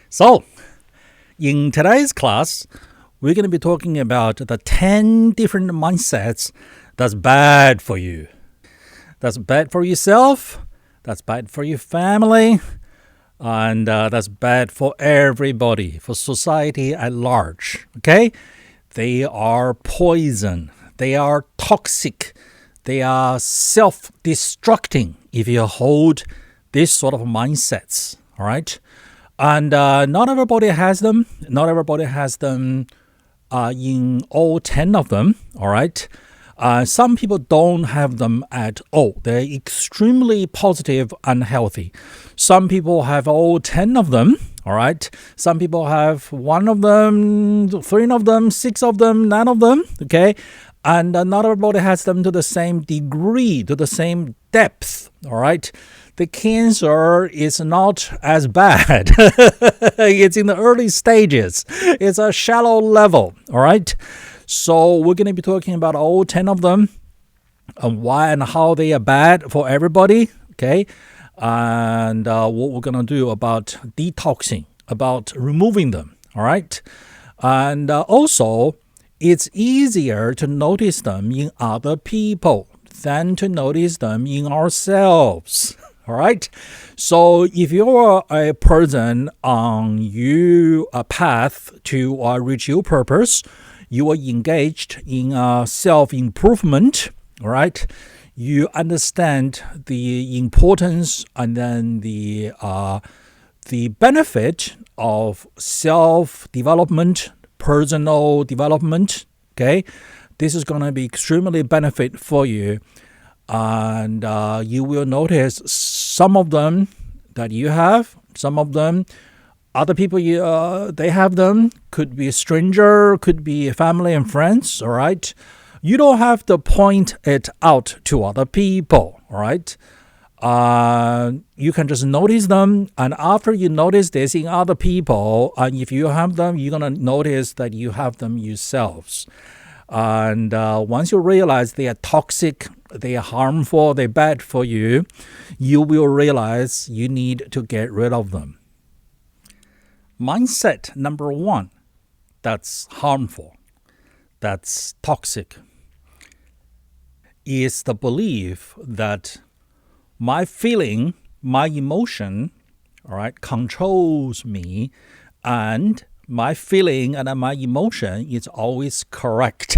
So, in today's class, we're going to be talking about the 10 different mindsets that's bad for you. That's bad for yourself, that's bad for your family, and that's bad for everybody, for society at large. Okay? They are poison. They are toxic. They are self-destructing if you hold this sort of mindsets. All right? And not everybody has them. Not everybody has them in all 10 of them. All right? Some people don't have them at all. They're extremely positive and healthy. Some people have all 10 of them. All right. Some people have one of them, 3 of them, 6 of them, 9 of them. Okay. And not everybody has them to the same degree, to the same depth. All right. The cancer is not as bad. It's in the early stages. It's a shallow level. All right. So we're going to be talking about all 10 of them and why and how they are bad for everybody. Okay. And what we're going to do about detoxing, about removing them. All right. And also, it's easier to notice them in other people than to notice them in ourselves. All right. So if you're a person on a path to reach your purpose, you are engaged in self-improvement, all right? You understand the importance and then the benefit of self-development, personal development, okay? This is going to be extremely benefit for you. And you will notice some of them that you have, some of them other people, they have them. Could be a stranger, could be family and friends, all right? You don't have to point it out to other people, all right? You can just notice them, and after you notice this in other people, and if you have them, you're going to notice that you have them yourselves. And once you realize they are toxic, they are harmful, they're bad for you, you will realize you need to get rid of them. Mindset number 1, that's harmful, that's toxic, is the belief that my feeling, my emotion, all right, controls me, and my feeling and my emotion is always correct.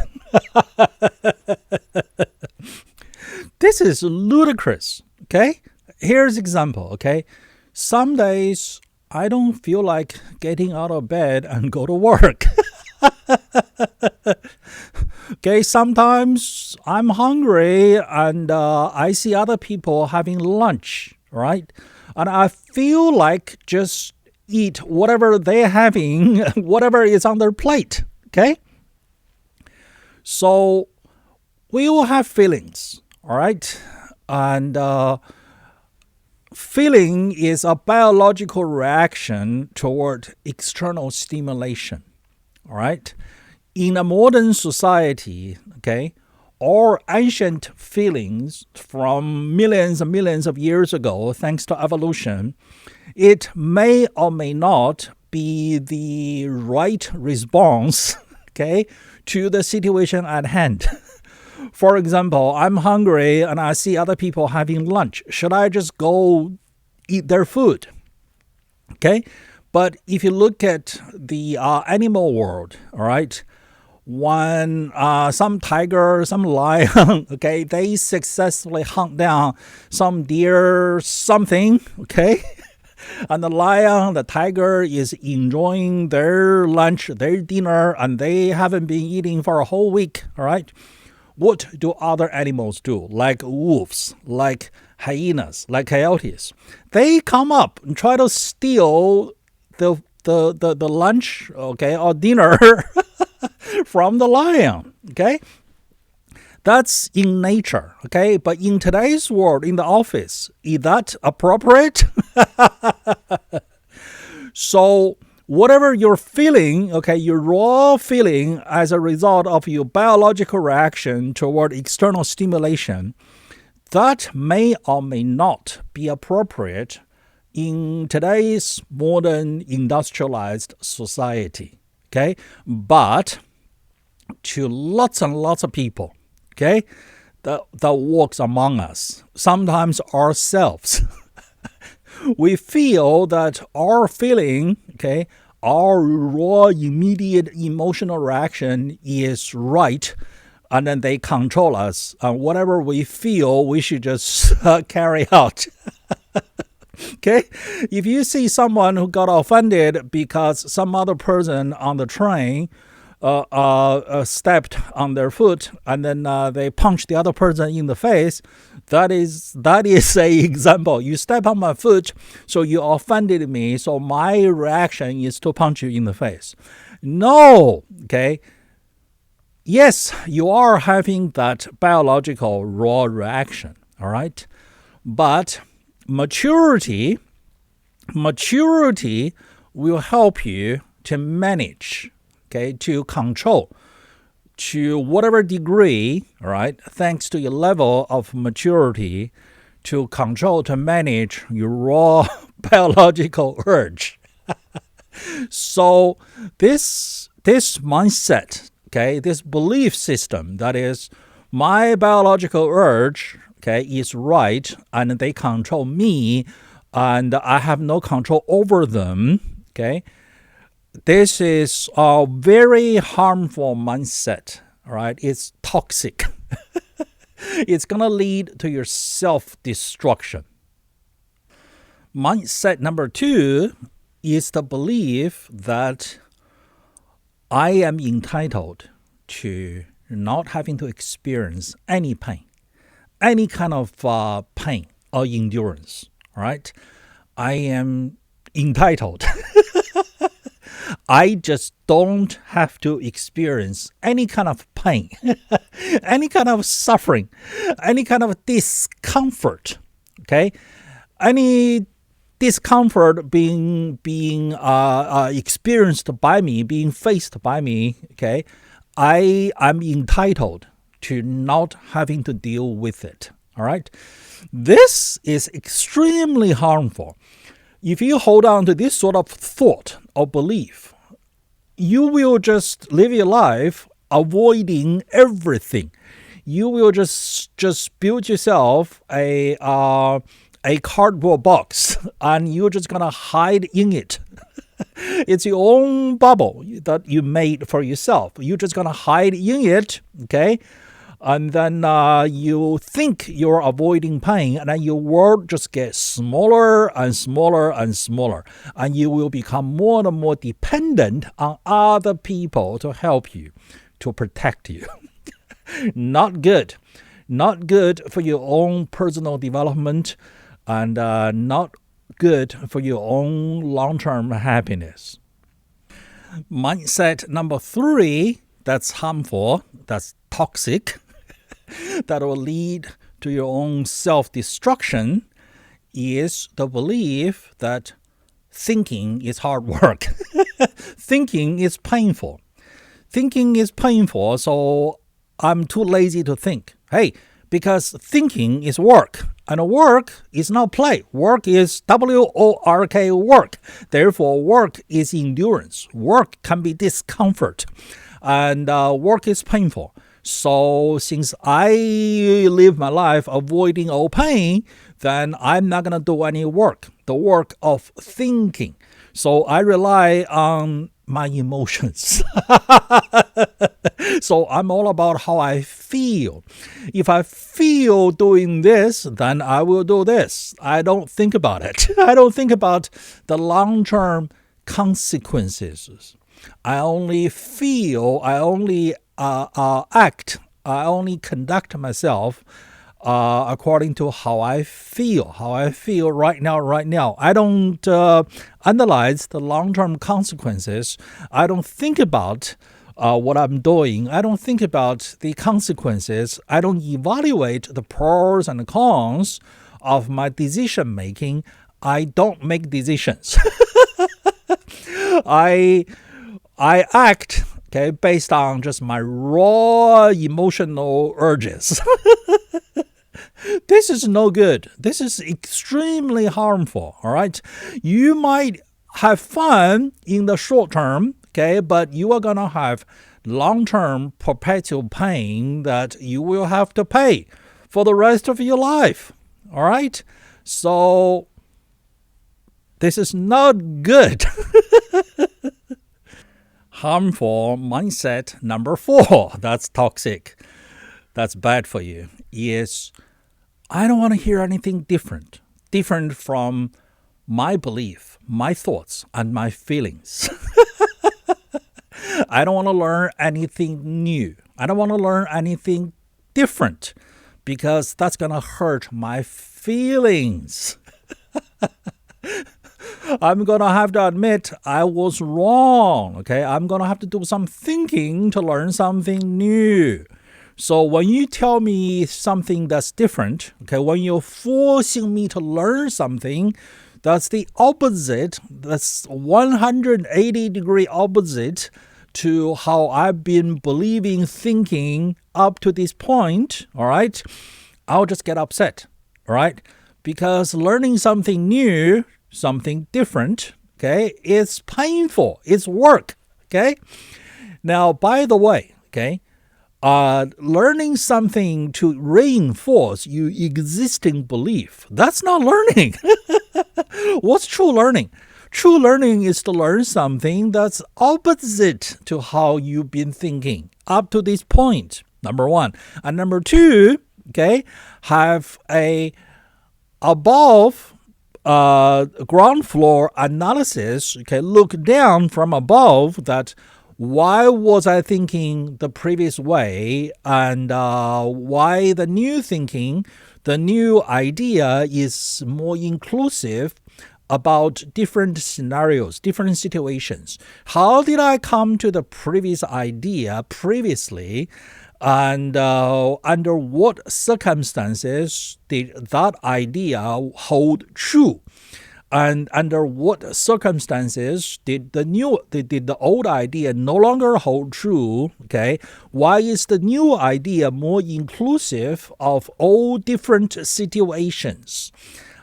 This is ludicrous, okay? Here's an example, okay? Some days I don't feel like getting out of bed and go to work. Okay, sometimes I'm hungry and I see other people having lunch, right? And I feel like just eat whatever they're having, whatever is on their plate, okay? So we all have feelings, all right? And feeling is a biological reaction toward external stimulation, all right? In a modern society, okay, all ancient feelings from millions and millions of years ago, thanks to evolution, it may or may not be the right response, okay, to the situation at hand. For example, I'm hungry and I see other people having lunch. Should I just go eat their food? Okay? But if you look at the animal world, all right, when some tiger, some lion, okay, they successfully hunt down some deer, something, okay? And the lion, the tiger is enjoying their lunch, their dinner, and they haven't been eating for a whole week, all right? What do other animals do? Like wolves, like hyenas, like coyotes. They come up and try to steal the lunch, okay, or dinner from the lion, okay? That's in nature, okay? But in today's world, in the office, is that appropriate? So whatever you're feeling, okay, your raw feeling as a result of your biological reaction toward external stimulation, that may or may not be appropriate in today's modern industrialized society, okay? But to lots and lots of people, okay, that walks among us, sometimes ourselves, we feel that our feeling, okay, our raw, immediate emotional reaction is right, and then they control us. And whatever we feel, we should just carry out. Okay? If you see someone who got offended because some other person on the train stepped on their foot and then they punched the other person in the face, that is a example. You step on my foot, so you offended me, so my reaction is to punch you in the face. No, okay? Yes, you are having that biological raw reaction, all right? But maturity will help you to manage, okay, to control, to whatever degree, all right, thanks to your level of maturity, to control, to manage your raw biological urge. So this mindset, okay, this belief system, that is, my biological urge, okay, is right, and they control me, and I have no control over them, okay? This is a very harmful mindset, all right? It's toxic. It's going to lead to your self-destruction. Mindset number 2 is the belief that I am entitled to not having to experience any pain, any kind of pain or endurance, all right? I am entitled. I just don't have to experience any kind of pain, any kind of suffering, any kind of discomfort, okay? Any discomfort being experienced by me, being faced by me, okay? I am entitled to not having to deal with it, all right? This is extremely harmful. If you hold on to this sort of thought or belief, you will just live your life avoiding everything. You will just build yourself a cardboard box, and you're just gonna hide in it. It's your own bubble that you made for yourself. You're just gonna hide in it, okay? And then you think you're avoiding pain, and then your world just gets smaller and smaller and smaller. And you will become more and more dependent on other people to help you, to protect you. Not good. Not good for your own personal development, and not good for your own long-term happiness. Mindset number 3, that's harmful, that's toxic, that will lead to your own self-destruction, is the belief that thinking is hard work. Thinking is painful. Thinking is painful, so I'm too lazy to think. Hey, because thinking is work, and work is not play. Work is W-O-R-K, work. Therefore, work is endurance. Work can be discomfort, and work is painful. So since I live my life avoiding all pain, then I'm not going to do any work, the work of thinking. So I rely on my emotions. So I'm all about how I feel. If I feel doing this, then I will do this. I don't think about it. I don't think about the long-term consequences. I only feel, I only act, I only conduct myself according to how I feel right now. I don't analyze the long-term consequences. I don't think about what I'm doing. I don't think about the consequences. I don't evaluate the pros and cons of my decision making. I don't make decisions. I act, okay, based on just my raw emotional urges. This is no good. This is extremely harmful, all right? You might have fun in the short term, okay, but you are going to have long-term perpetual pain that you will have to pay for the rest of your life, all right? So this is not good. Harmful mindset number 4, that's toxic, that's bad for you, is I don't want to hear anything different from my belief, my thoughts, and my feelings. I don't want to learn anything new. I don't want to learn anything different because that's going to hurt my feelings. I'm going to have to admit I was wrong, okay? I'm going to have to do some thinking to learn something new. So when you tell me something that's different, okay, when you're forcing me to learn something that's the opposite, that's 180-degree opposite to how I've been believing, thinking up to this point, all right, I'll just get upset, all right? Because learning something new, something different, okay, it's painful, it's work, okay? Now, by the way, okay, learning something to reinforce your existing belief, that's not learning. What's true learning? True learning is to learn something that's opposite to how you've been thinking up to this point, number 1. And number 2, okay, have a above ground floor analysis, okay, look down from above that why was I thinking the previous way and why the new thinking, the new idea is more inclusive about different scenarios, different situations. How did I come to the previous idea previously? And under what circumstances did that idea hold true? And under what circumstances did the old idea no longer hold true? Okay, why is the new idea more inclusive of all different situations?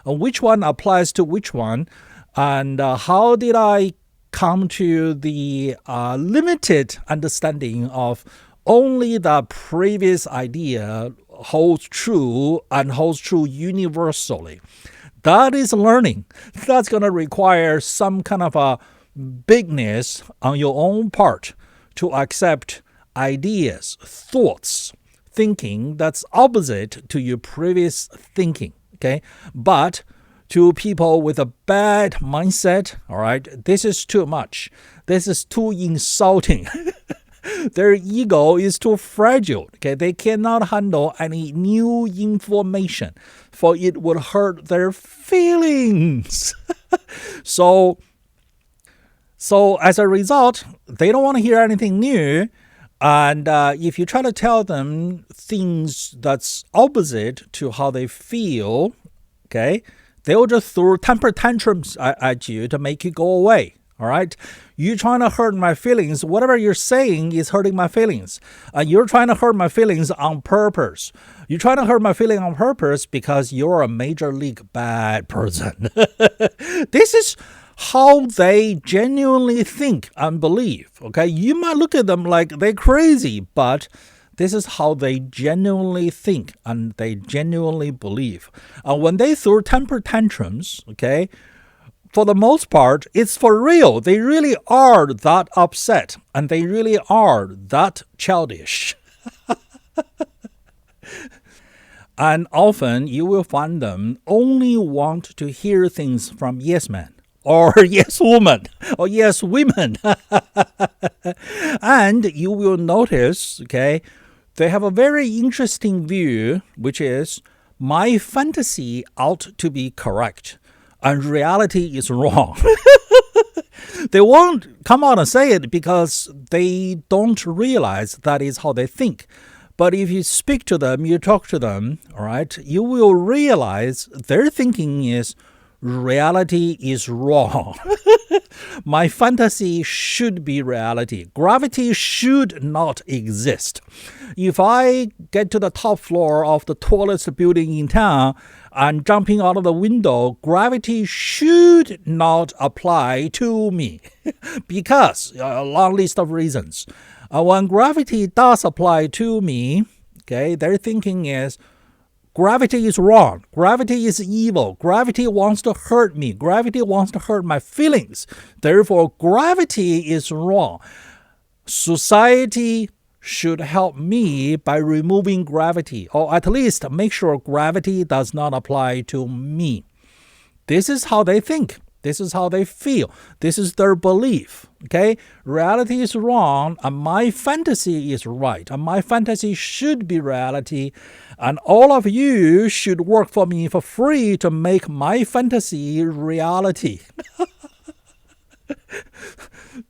Which one applies to which one? And how did I come to the limited understanding of only the previous idea holds true and holds true universally? That is learning. That's going to require some kind of a bigness on your own part to accept ideas, thoughts, thinking that's opposite to your previous thinking, okay? But to people with a bad mindset, all right, this is too much. This is too insulting. Their ego is too fragile. Okay, they cannot handle any new information, for it would hurt their feelings. So as a result, they don't want to hear anything new. And if you try to tell them things that's opposite to how they feel, okay, they'll just throw temper tantrums at you to make you go away. All right, you're trying to hurt my feelings. Whatever you're saying is hurting my feelings. You're trying to hurt my feelings on purpose. You're trying to hurt my feeling on purpose because you're a major league bad person. This is how they genuinely think and believe. Okay, you might look at them like they're crazy, but this is how they genuinely think and they genuinely believe. When they throw temper tantrums, okay, for the most part, it's for real. They really are that upset and they really are that childish. And often you will find them only want to hear things from yes men or yes woman or yes women. And you will notice, okay, they have a very interesting view, which is my fantasy ought to be correct. And reality is wrong. They won't come out and say it because they don't realize that is how they think. But if you speak to them, you talk to them, all right, you will realize their thinking is reality is wrong. My fantasy should be reality. Gravity should not exist. If I get to the top floor of the tallest building in town and jumping out of the window, gravity should not apply to me because a long list of reasons. When gravity does apply to me, okay, their thinking is, gravity is wrong. Gravity is evil. Gravity wants to hurt me. Gravity wants to hurt my feelings. Therefore, gravity is wrong. Society should help me by removing gravity, or at least make sure gravity does not apply to me. This is how they think. This is how they feel. This is their belief. Okay? Reality is wrong, and my fantasy is right. And my fantasy should be reality. And all of you should work for me for free to make my fantasy reality.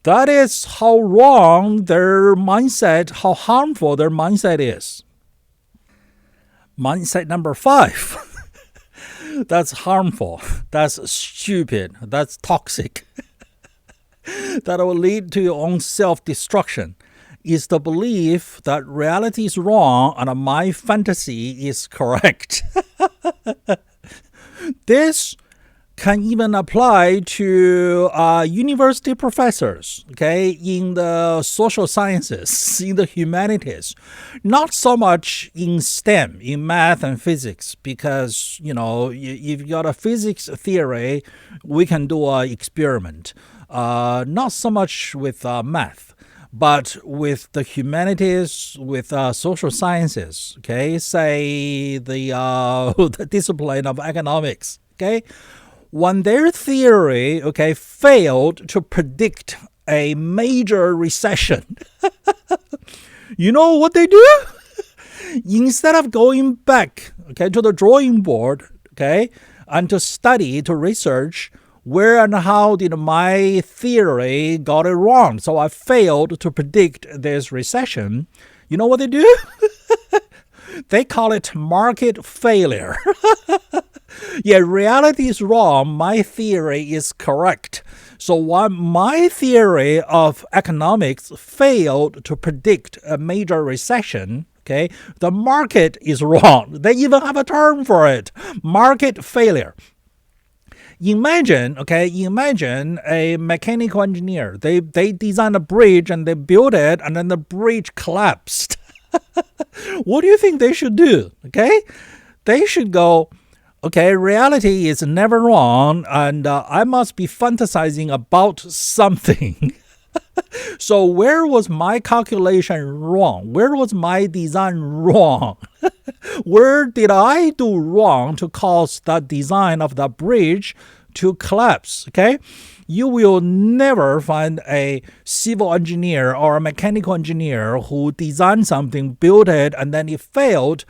That is how wrong their mindset, how harmful their mindset is. Mindset number 5. That's harmful. That's stupid. That's toxic. That will lead to your own self-destruction. Is the belief that reality is wrong and my fantasy is correct. This can even apply to university professors, okay, in the social sciences, in the humanities. Not so much in STEM, in math and physics, because, if you got a physics theory, we can do an experiment. Not so much with math. But with the humanities, with social sciences, okay, say the discipline of economics, okay, when their theory, okay, failed to predict a major recession, you know what they do? Instead of going back, okay, to the drawing board, okay, and to study, to research, where and how did my theory got it wrong? So I failed to predict this recession. You know what they do? They call it market failure. Yeah, reality is wrong. My theory is correct. So when my theory of economics failed to predict a major recession, okay, the market is wrong. They even have a term for it, market failure. Imagine a mechanical engineer. They designed a bridge and they built it, and then the bridge collapsed. What do you think they should do? Okay, they should go, okay, reality is never wrong, and I must be fantasizing about something. So where was my calculation wrong? Where was my design wrong? Where did I do wrong to cause the design of the bridge to collapse? Okay? You will never find a civil engineer or a mechanical engineer who designed something, built it, and then it failed.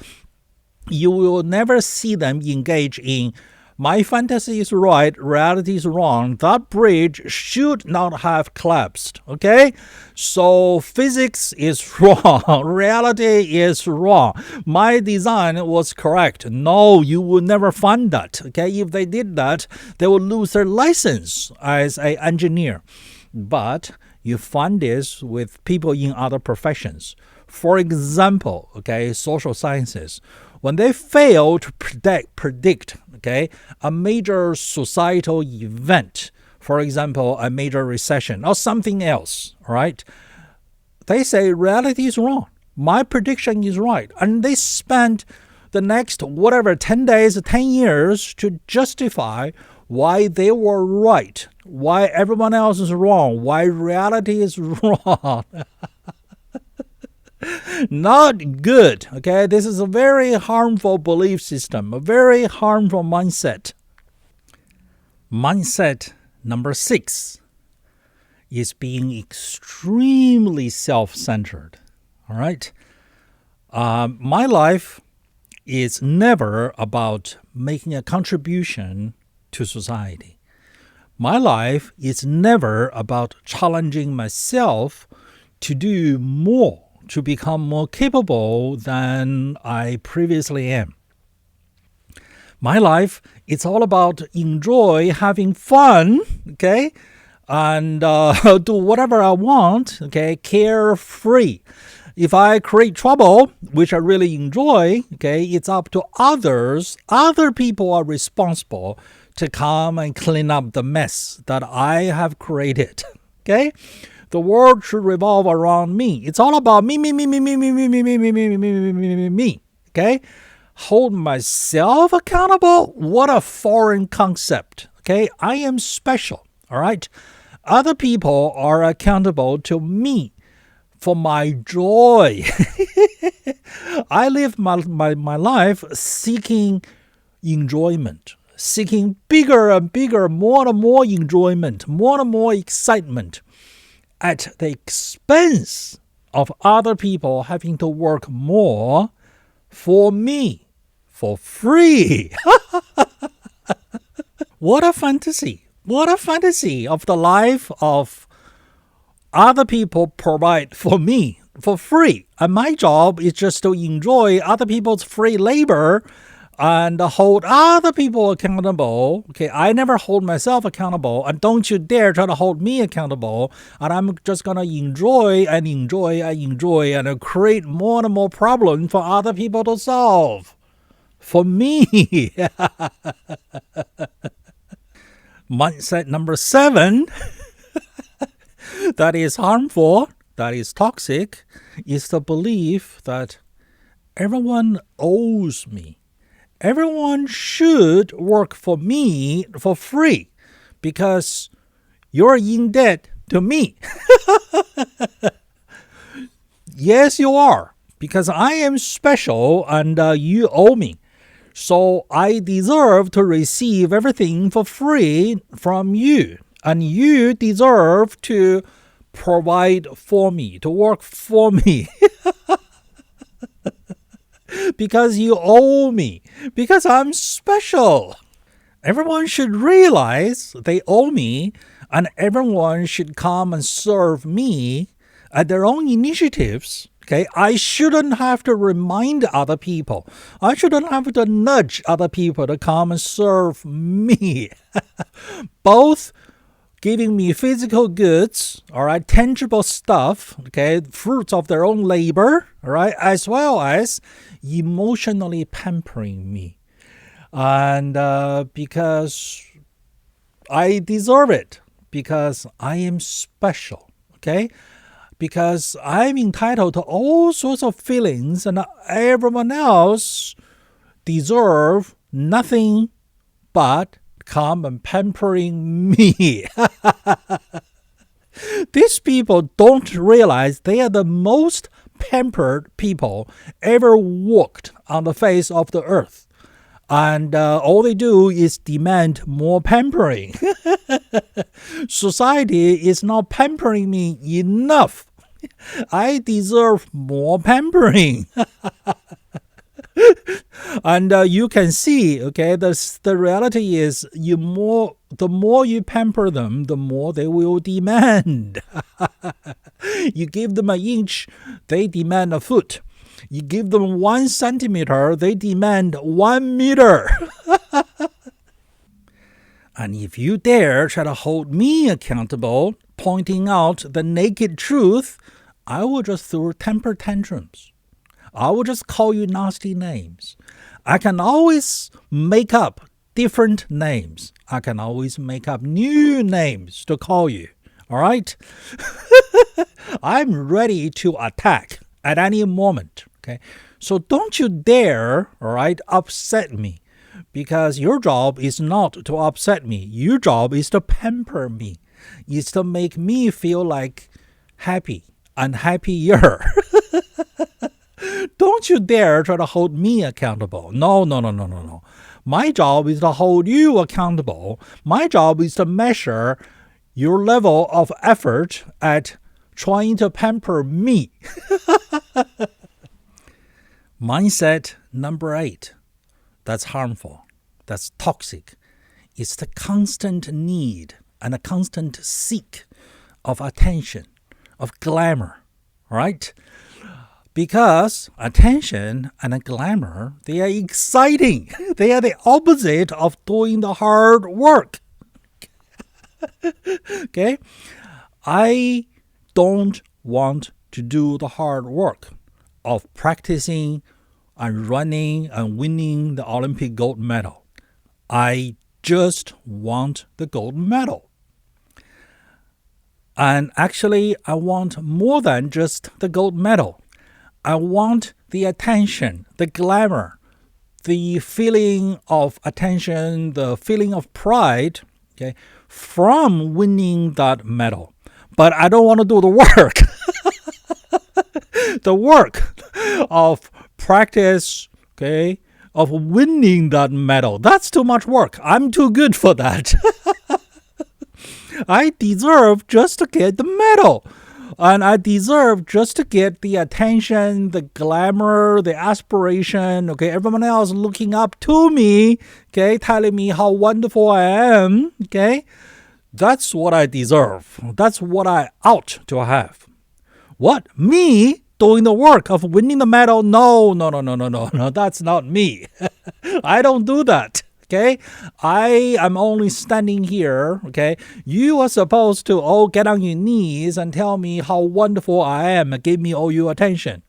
You will never see them engage in, my fantasy is right, reality is wrong. That bridge should not have collapsed. Okay? So physics is wrong. Reality is wrong. My design was correct. No, you will never find that. Okay? If they did that, they will lose their license as an engineer. But you find this with people in other professions. For example, okay, social sciences. When they fail to predict, okay, a major societal event, for example, a major recession or something else, right? They say reality is wrong. My prediction is right. And they spend the next, 10 days, 10 years to justify why they were right, why everyone else is wrong, why reality is wrong. Not good, okay? This is a very harmful belief system, a very harmful mindset. Mindset number 6 is being extremely self-centered, all right? My life is never about making a contribution to society. My life is never about challenging myself to do more, to become more capable than I previously am. My life, it's all about enjoy having fun, okay? And do whatever I want, okay? Carefree. If I create trouble, which I really enjoy, okay, it's up to others. Other people are responsible to come and clean up the mess that I have created, okay? The world should revolve around me. It's all about me, okay? Hold myself accountable? What a foreign concept, okay? I am special, all right? Other people are accountable to me for my joy. I live my life seeking enjoyment, seeking bigger and bigger, more and more enjoyment, more and more excitement at the expense of other people having to work more for me, for free. What a fantasy. What a fantasy of the life of other people provide for me for free. And my job is just to enjoy other people's free labor and hold other people accountable. Okay, I never hold myself accountable, and don't you dare try to hold me accountable. And I'm just gonna enjoy and create more and more problems for other people to solve. For me. Mindset number 7 that is harmful, that is toxic, is the belief that everyone owes me. Everyone should work for me for free because you're in debt to me. Yes, you are, because I am special and you owe me. So I deserve to receive everything for free from you. And you deserve to provide for me, to work for me. Because you owe me. Because I'm special. Everyone should realize they owe me, and everyone should come and serve me at their own initiatives. Okay, I shouldn't have to remind other people. I shouldn't have to nudge other people to come and serve me. Both giving me physical goods, all right, tangible stuff, okay, fruits of their own labor, all right, as well as emotionally pampering me. And because I deserve it, because I am special, okay? Because I'm entitled to all sorts of feelings, and everyone else deserve nothing but come and pampering me. These people don't realize they are the most pampered people ever walked on the face of the earth. And all they do is demand more pampering. Society is not pampering me enough. I deserve more pampering. And you can see, okay, the reality is the more you pamper them, the more they will demand. You give them an inch, they demand a foot. You give them 1 centimeter, they demand 1 meter. And if you dare try to hold me accountable, pointing out the naked truth, I will just throw temper tantrums. I will just call you nasty names. I can always make up different names. I can always make up new names to call you. All right? I'm ready to attack at any moment. Okay? So don't you dare, all right, upset me. Because your job is not to upset me. Your job is to pamper me. It's to make me feel like happy and happier. Don't you dare try to hold me accountable. No. My job is to hold you accountable. My job is to measure your level of effort at trying to pamper me. Mindset number 8. That's harmful. That's toxic. It's the constant need and a constant seek of attention, of glamour, right? Because attention and glamour, they are exciting. They are the opposite of doing the hard work. Okay? I don't want to do the hard work of practicing and running and winning the Olympic gold medal. I just want the gold medal. And actually, I want more than just the gold medal. I want the attention, the glamour, the feeling of attention, the feeling of pride, okay, from winning that medal. But I don't want to do the work. The work of practice, okay, of winning that medal. That's too much work. I'm too good for that. I deserve just to get the medal. And I deserve just to get the attention, the glamour, the aspiration, okay, everyone else looking up to me, okay, telling me how wonderful I am, okay. That's what I deserve. That's what I ought to have. What? Me doing the work of winning the medal? No, that's not me. I don't do that. Okay, I am only standing here. Okay, you are supposed to all get on your knees and tell me how wonderful I am and give me all your attention.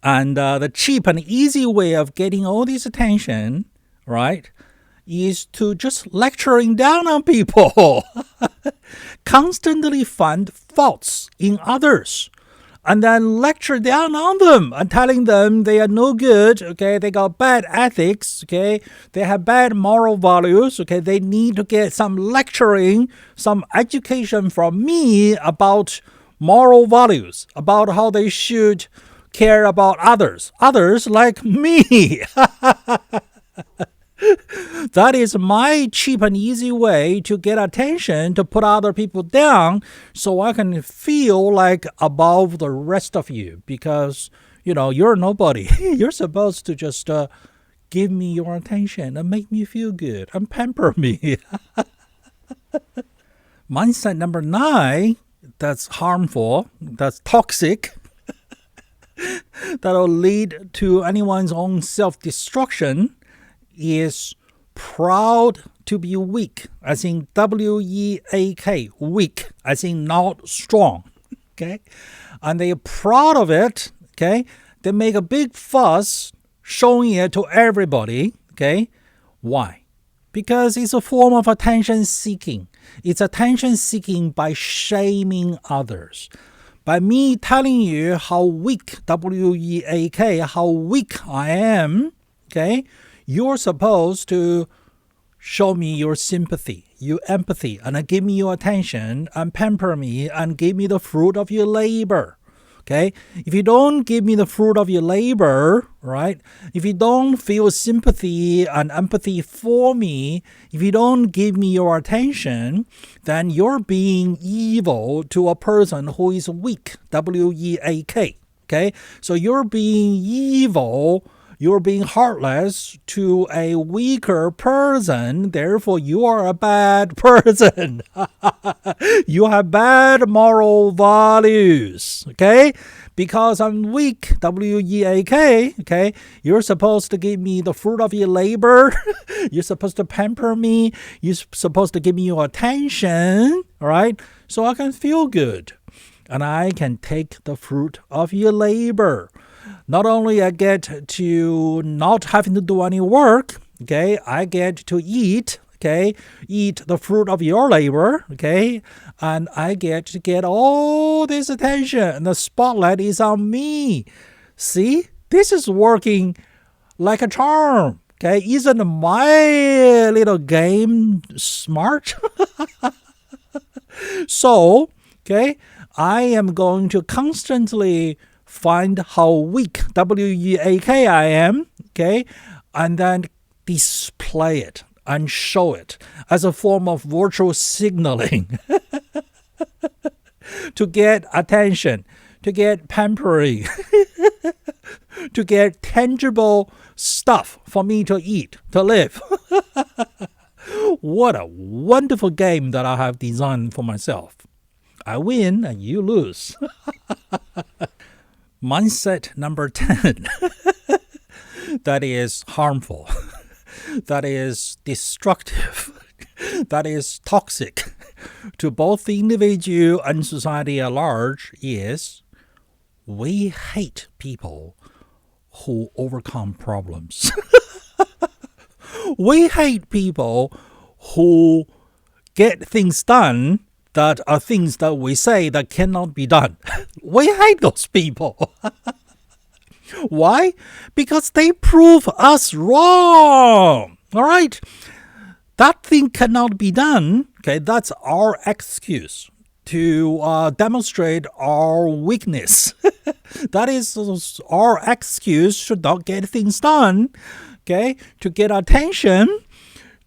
And the cheap and easy way of getting all this attention, right, is to just lecturing down on people. Constantly find faults in others. And then lecture down on them and telling them they are no good, okay, they got bad ethics, okay, they have bad moral values, okay, they need to get some lecturing, some education from me about moral values, about how they should care about others like me. That is my cheap and easy way to get attention, to put other people down so I can feel like above the rest of you because, you're nobody. You're supposed to just give me your attention and make me feel good and pamper me. Mindset number 9, that's harmful, that's toxic, that'll lead to anyone's own self-destruction is proud to be weak, as in W-E-A-K, weak, as in not strong, okay? And they're proud of it, okay? They make a big fuss showing it to everybody, okay? Why? Because it's a form of attention seeking. It's attention seeking by shaming others. By me telling you how weak, W-E-A-K, how weak I am, okay? You're supposed to show me your sympathy, your empathy, and give me your attention and pamper me and give me the fruit of your labor. Okay? If you don't give me the fruit of your labor, right? If you don't feel sympathy and empathy for me, if you don't give me your attention, then you're being evil to a person who is weak, W-E-A-K. Okay? So you're being evil, you're being heartless to a weaker person, therefore you are a bad person. You have bad moral values, okay? Because I'm weak, W-E-A-K, okay? You're supposed to give me the fruit of your labor. You're supposed to pamper me. You're supposed to give me your attention, all right? So I can feel good. And I can take the fruit of your labor. Not only I get to not having to do any work, okay, I get to eat, okay, eat the fruit of your labor, okay, and I get to get all this attention, and the spotlight is on me. See, this is working like a charm, okay? Isn't my little game smart? So, okay, I am going to constantly find how weak, W-E-A-K, I am, okay, and then display it and show it as a form of virtual signaling to get attention, to get pampering, to get tangible stuff for me to eat, to live. What a wonderful game that I have designed for myself. I win and you lose. Mindset number 10 that is harmful, that is destructive, that is toxic to both the individual and society at large is we hate people who overcome problems. We hate people who get things done that are things that we say that cannot be done. We hate those people. Why? Because they prove us wrong. All right? That thing cannot be done. Okay, that's our excuse to demonstrate our weakness. That is our excuse to not get things done. Okay, to get attention,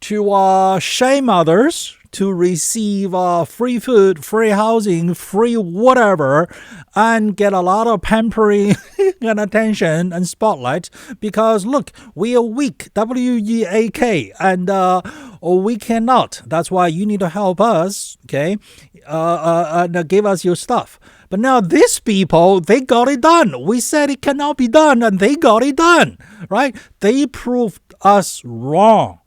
to shame others, to receive free food, free housing, free whatever, and get a lot of pampering and attention and spotlight because, look, we are weak, W-E-A-K, and we cannot. That's why you need to help us, okay, and give us your stuff. But now these people, they got it done. We said it cannot be done, and they got it done, right? They proved us wrong.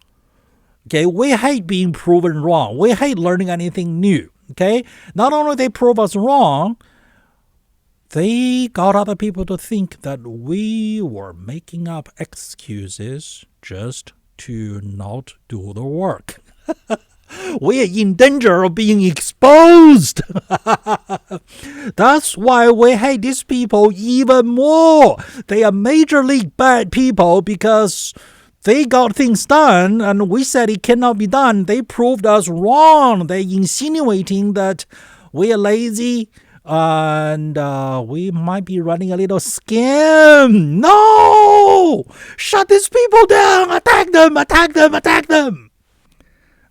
Okay, we hate being proven wrong. We hate learning anything new. Okay, not only they prove us wrong, they got other people to think that we were making up excuses just to not do the work. We are in danger of being exposed. That's why we hate these people even more. They are major league bad people because they got things done and we said it cannot be done. They proved us wrong. They're insinuating that we are lazy and we might be running a little scam. No! Shut these people down! Attack them! Attack them! Attack them!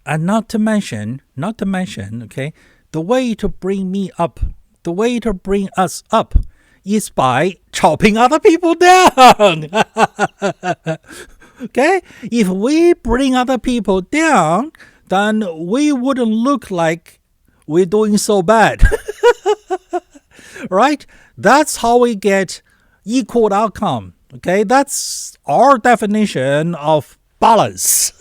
And not to mention, okay, the way to bring me up, the way to bring us up is by chopping other people down. Okay? If we bring other people down, then we wouldn't look like we're doing so bad. Right? That's how we get equal outcome. Okay? That's our definition of balance.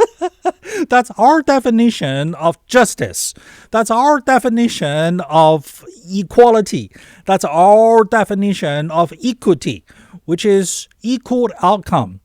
That's our definition of justice. That's our definition of equality. That's our definition of equity, which is equal outcome,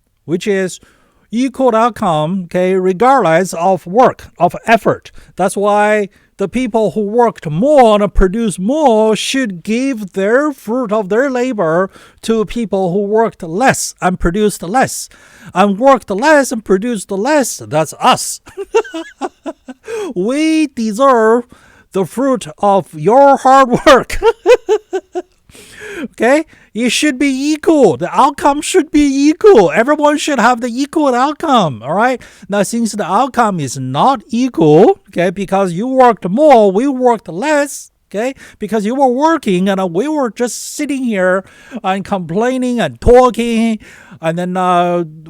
okay, regardless of work, of effort. That's why the people who worked more and produced more should give their fruit of their labor to people who worked less and produced less. And worked less and produced less, that's us. We deserve the fruit of your hard work. Okay? It should be equal. The outcome should be equal. Everyone should have the equal outcome. All right? Now, since the outcome is not equal, okay, because you worked more, we worked less, okay, because you were working and we were just sitting here and complaining and talking and then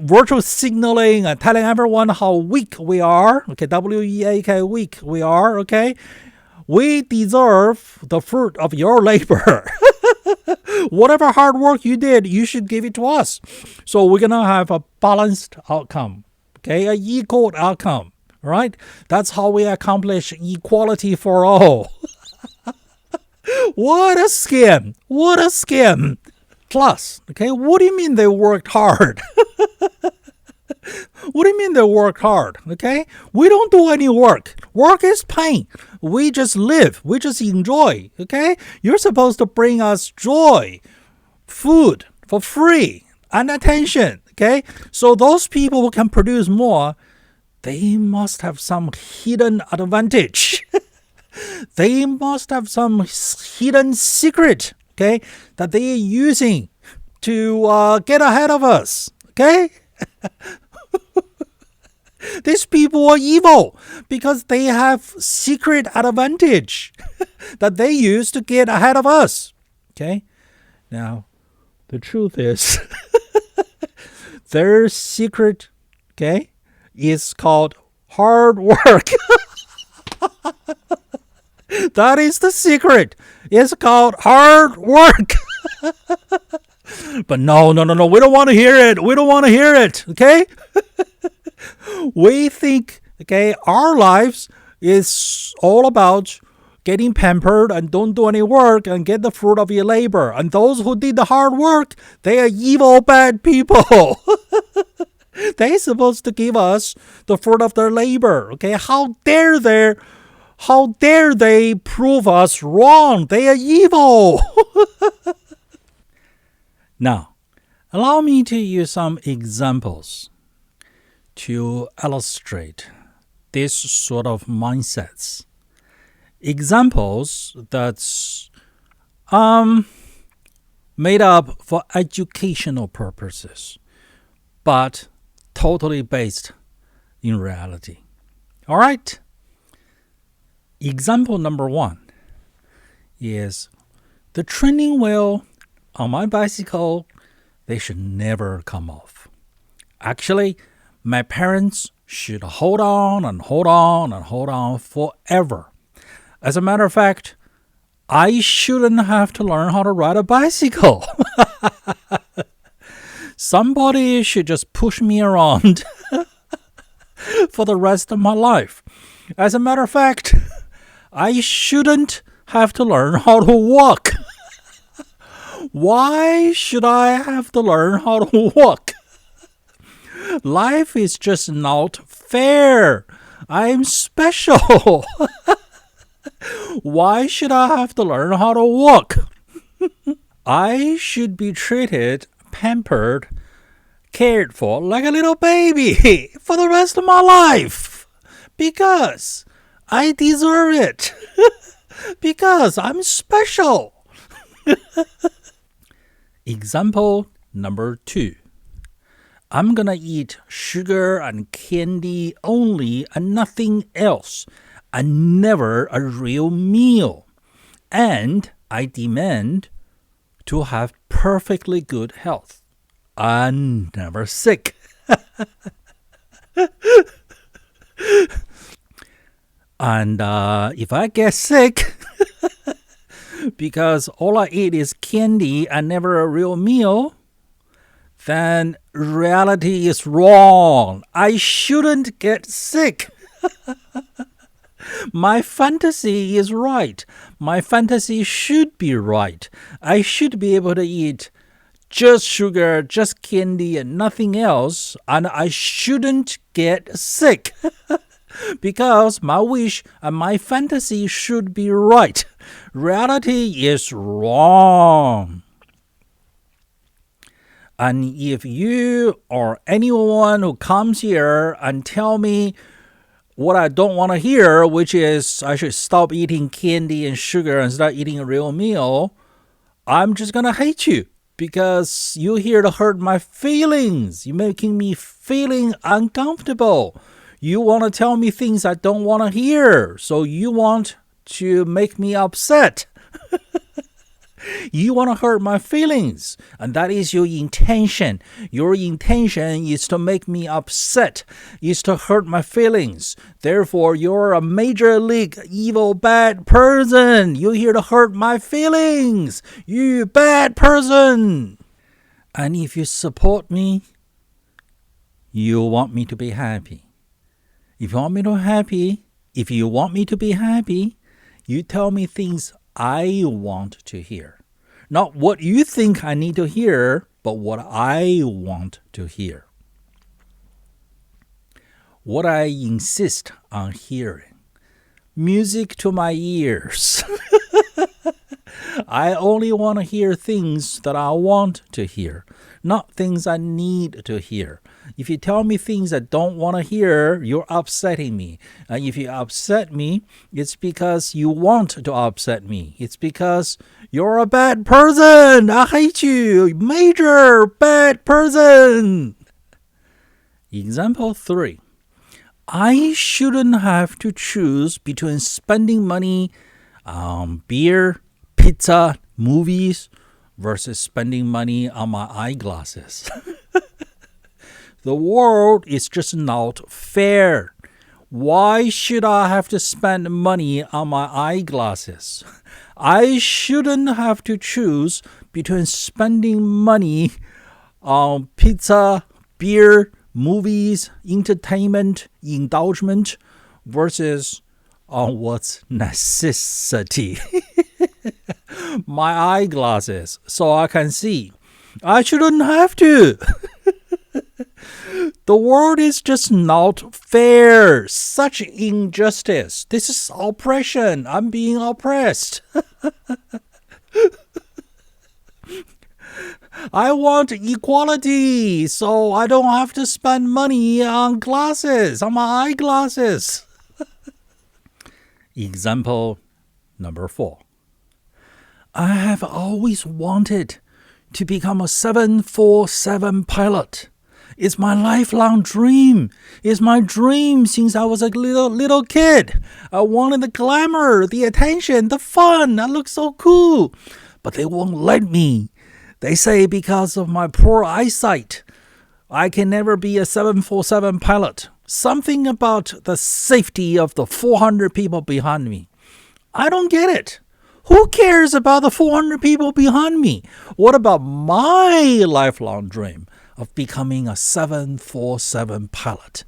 virtual signaling and telling everyone how weak we are, okay, W-E-A-K, weak we are, okay? We deserve the fruit of your labor. Whatever hard work you did, you should give it to us. So we're going to have a balanced outcome, okay? An equal outcome, right? That's how we accomplish equality for all. What a scam. What a scam. Plus, okay, what do you mean they worked hard? What do you mean they worked hard? Okay? We don't do any work. Work is pain. We just live. We just enjoy. Okay? You're supposed to bring us joy, food for free, and attention. Okay? So those people who can produce more, they must have some hidden advantage. They must have some hidden secret, okay, that they are using to get ahead of us. Okay? These people are evil because they have secret advantage that they use to get ahead of us. Okay? Now, the truth is, their secret, okay, is called hard work. That is the secret. It's called hard work. But no. We don't want to hear it. We don't want to hear it. Okay? We think, okay, our lives is all about getting pampered and don't do any work and get the fruit of your labor. And those who did the hard work, they are evil, bad people. They're supposed to give us the fruit of their labor. Okay, how dare they prove us wrong? They are evil. Now, allow me to use some examples to illustrate this sort of mindsets. Examples that's made up for educational purposes, but totally based in reality. All right? Example number 1 is the training wheel on my bicycle, they should never come off. Actually, my parents should hold on forever. As a matter of fact, I shouldn't have to learn how to ride a bicycle. Somebody should just push me around for the rest of my life. As a matter of fact, I shouldn't have to learn how to walk. Why should I have to learn how to walk? Life is just not fair. I'm special. Why should I have to learn how to walk? I should be treated, pampered, cared for like a little baby for the rest of my life. Because I deserve it. Because I'm special. Example number 2. I'm gonna eat sugar and candy only and nothing else, and never a real meal. And I demand to have perfectly good health. I'm never sick. And if I get sick, because all I eat is candy and never a real meal, then reality is wrong. I shouldn't get sick. My fantasy is right. My fantasy should be right. I should be able to eat just sugar, just candy, and nothing else, and I shouldn't get sick. Because my wish and my fantasy should be right. Reality is wrong. And if you or anyone who comes here and tell me what I don't want to hear, which is I should stop eating candy and sugar and start eating a real meal, I'm just going to hate you because you're here to hurt my feelings. You're making me feeling uncomfortable. You want to tell me things I don't want to hear. So you want to make me upset. You want to hurt my feelings. And that is your intention. Your intention is to make me upset, is to hurt my feelings. Therefore, you're a major league evil bad person. You're here to hurt my feelings. You bad person. And if you support me, you want me to be happy. If you want me to be happy, you tell me things I want to hear. Not what you think I need to hear, but what I want to hear. What I insist on hearing. Music to my ears. I only want to hear things that I want to hear, not things I need to hear. If you tell me things I don't want to hear, you're upsetting me. And if you upset me, it's because you want to upset me. It's because you're a bad person. I hate you. Major bad person. Example 3. I shouldn't have to choose between spending money on beer, pizza, movies, versus spending money on my eyeglasses. The world is just not fair. Why should I have to spend money on my eyeglasses? I shouldn't have to choose between spending money on pizza, beer, movies, entertainment, indulgence versus on what's necessity. My eyeglasses, so I can see. I shouldn't have to. The world is just not fair. Such injustice. This is oppression. I'm being oppressed. I want equality, so I don't have to spend money on glasses, on my eyeglasses. Example number 4. I have always wanted to become a 747 pilot. It's my lifelong dream. It's my dream since I was a little kid. I wanted the glamour, the attention, the fun. I look so cool. But they won't let me. They say because of my poor eyesight, I can never be a 747 pilot. Something about the safety of the 400 people behind me. I don't get it. Who cares about the 400 people behind me? What about my lifelong dream of becoming a 747 pilot?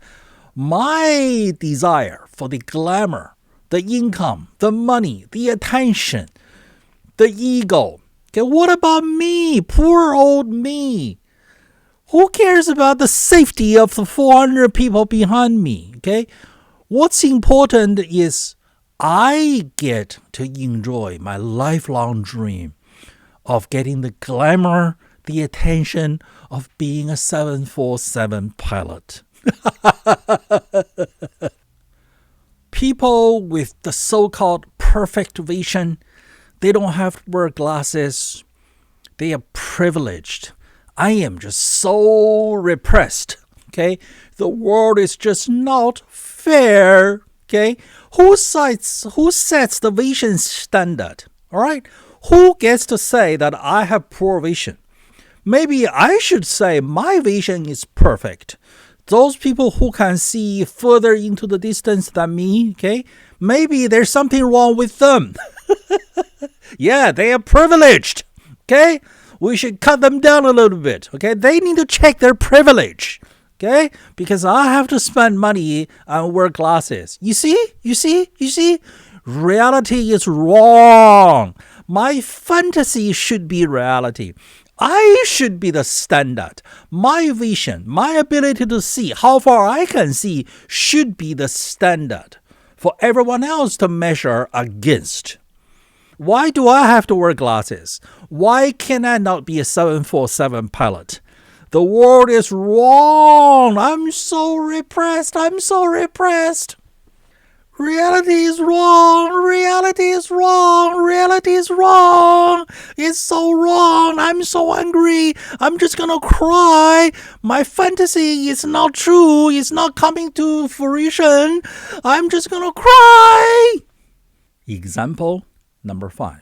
My desire for the glamour, the income, the money, the attention, the ego. Okay, what about me? Poor old me. Who cares about the safety of the 400 people behind me? Okay, what's important is I get to enjoy my lifelong dream of getting the glamour, the attention of being a 747 pilot. People with the so-called perfect vision, they don't have to wear glasses. They are privileged. I am just so repressed. Okay, the world is just not fair. Okay, who sets the vision standard? All right, who gets to say that I have poor vision? Maybe I should say my vision is perfect. Those people who can see further into the distance than me, okay, maybe there's something wrong with them. Yeah, they are privileged. Okay, we should cut them down a little bit. Okay, they need to check their privilege. Okay, because I have to spend money and wear glasses. You see? Reality is wrong. My fantasy should be reality. I should be the standard. My vision, my ability to see how far I can see should be the standard for everyone else to measure against. Why do I have to wear glasses? Why can I not be a 747 pilot? The world is wrong. I'm so repressed. Reality is wrong. It's so wrong. I'm so angry. I'm just gonna cry. My fantasy is not true. It's not coming to fruition. I'm just gonna cry. Example number 5.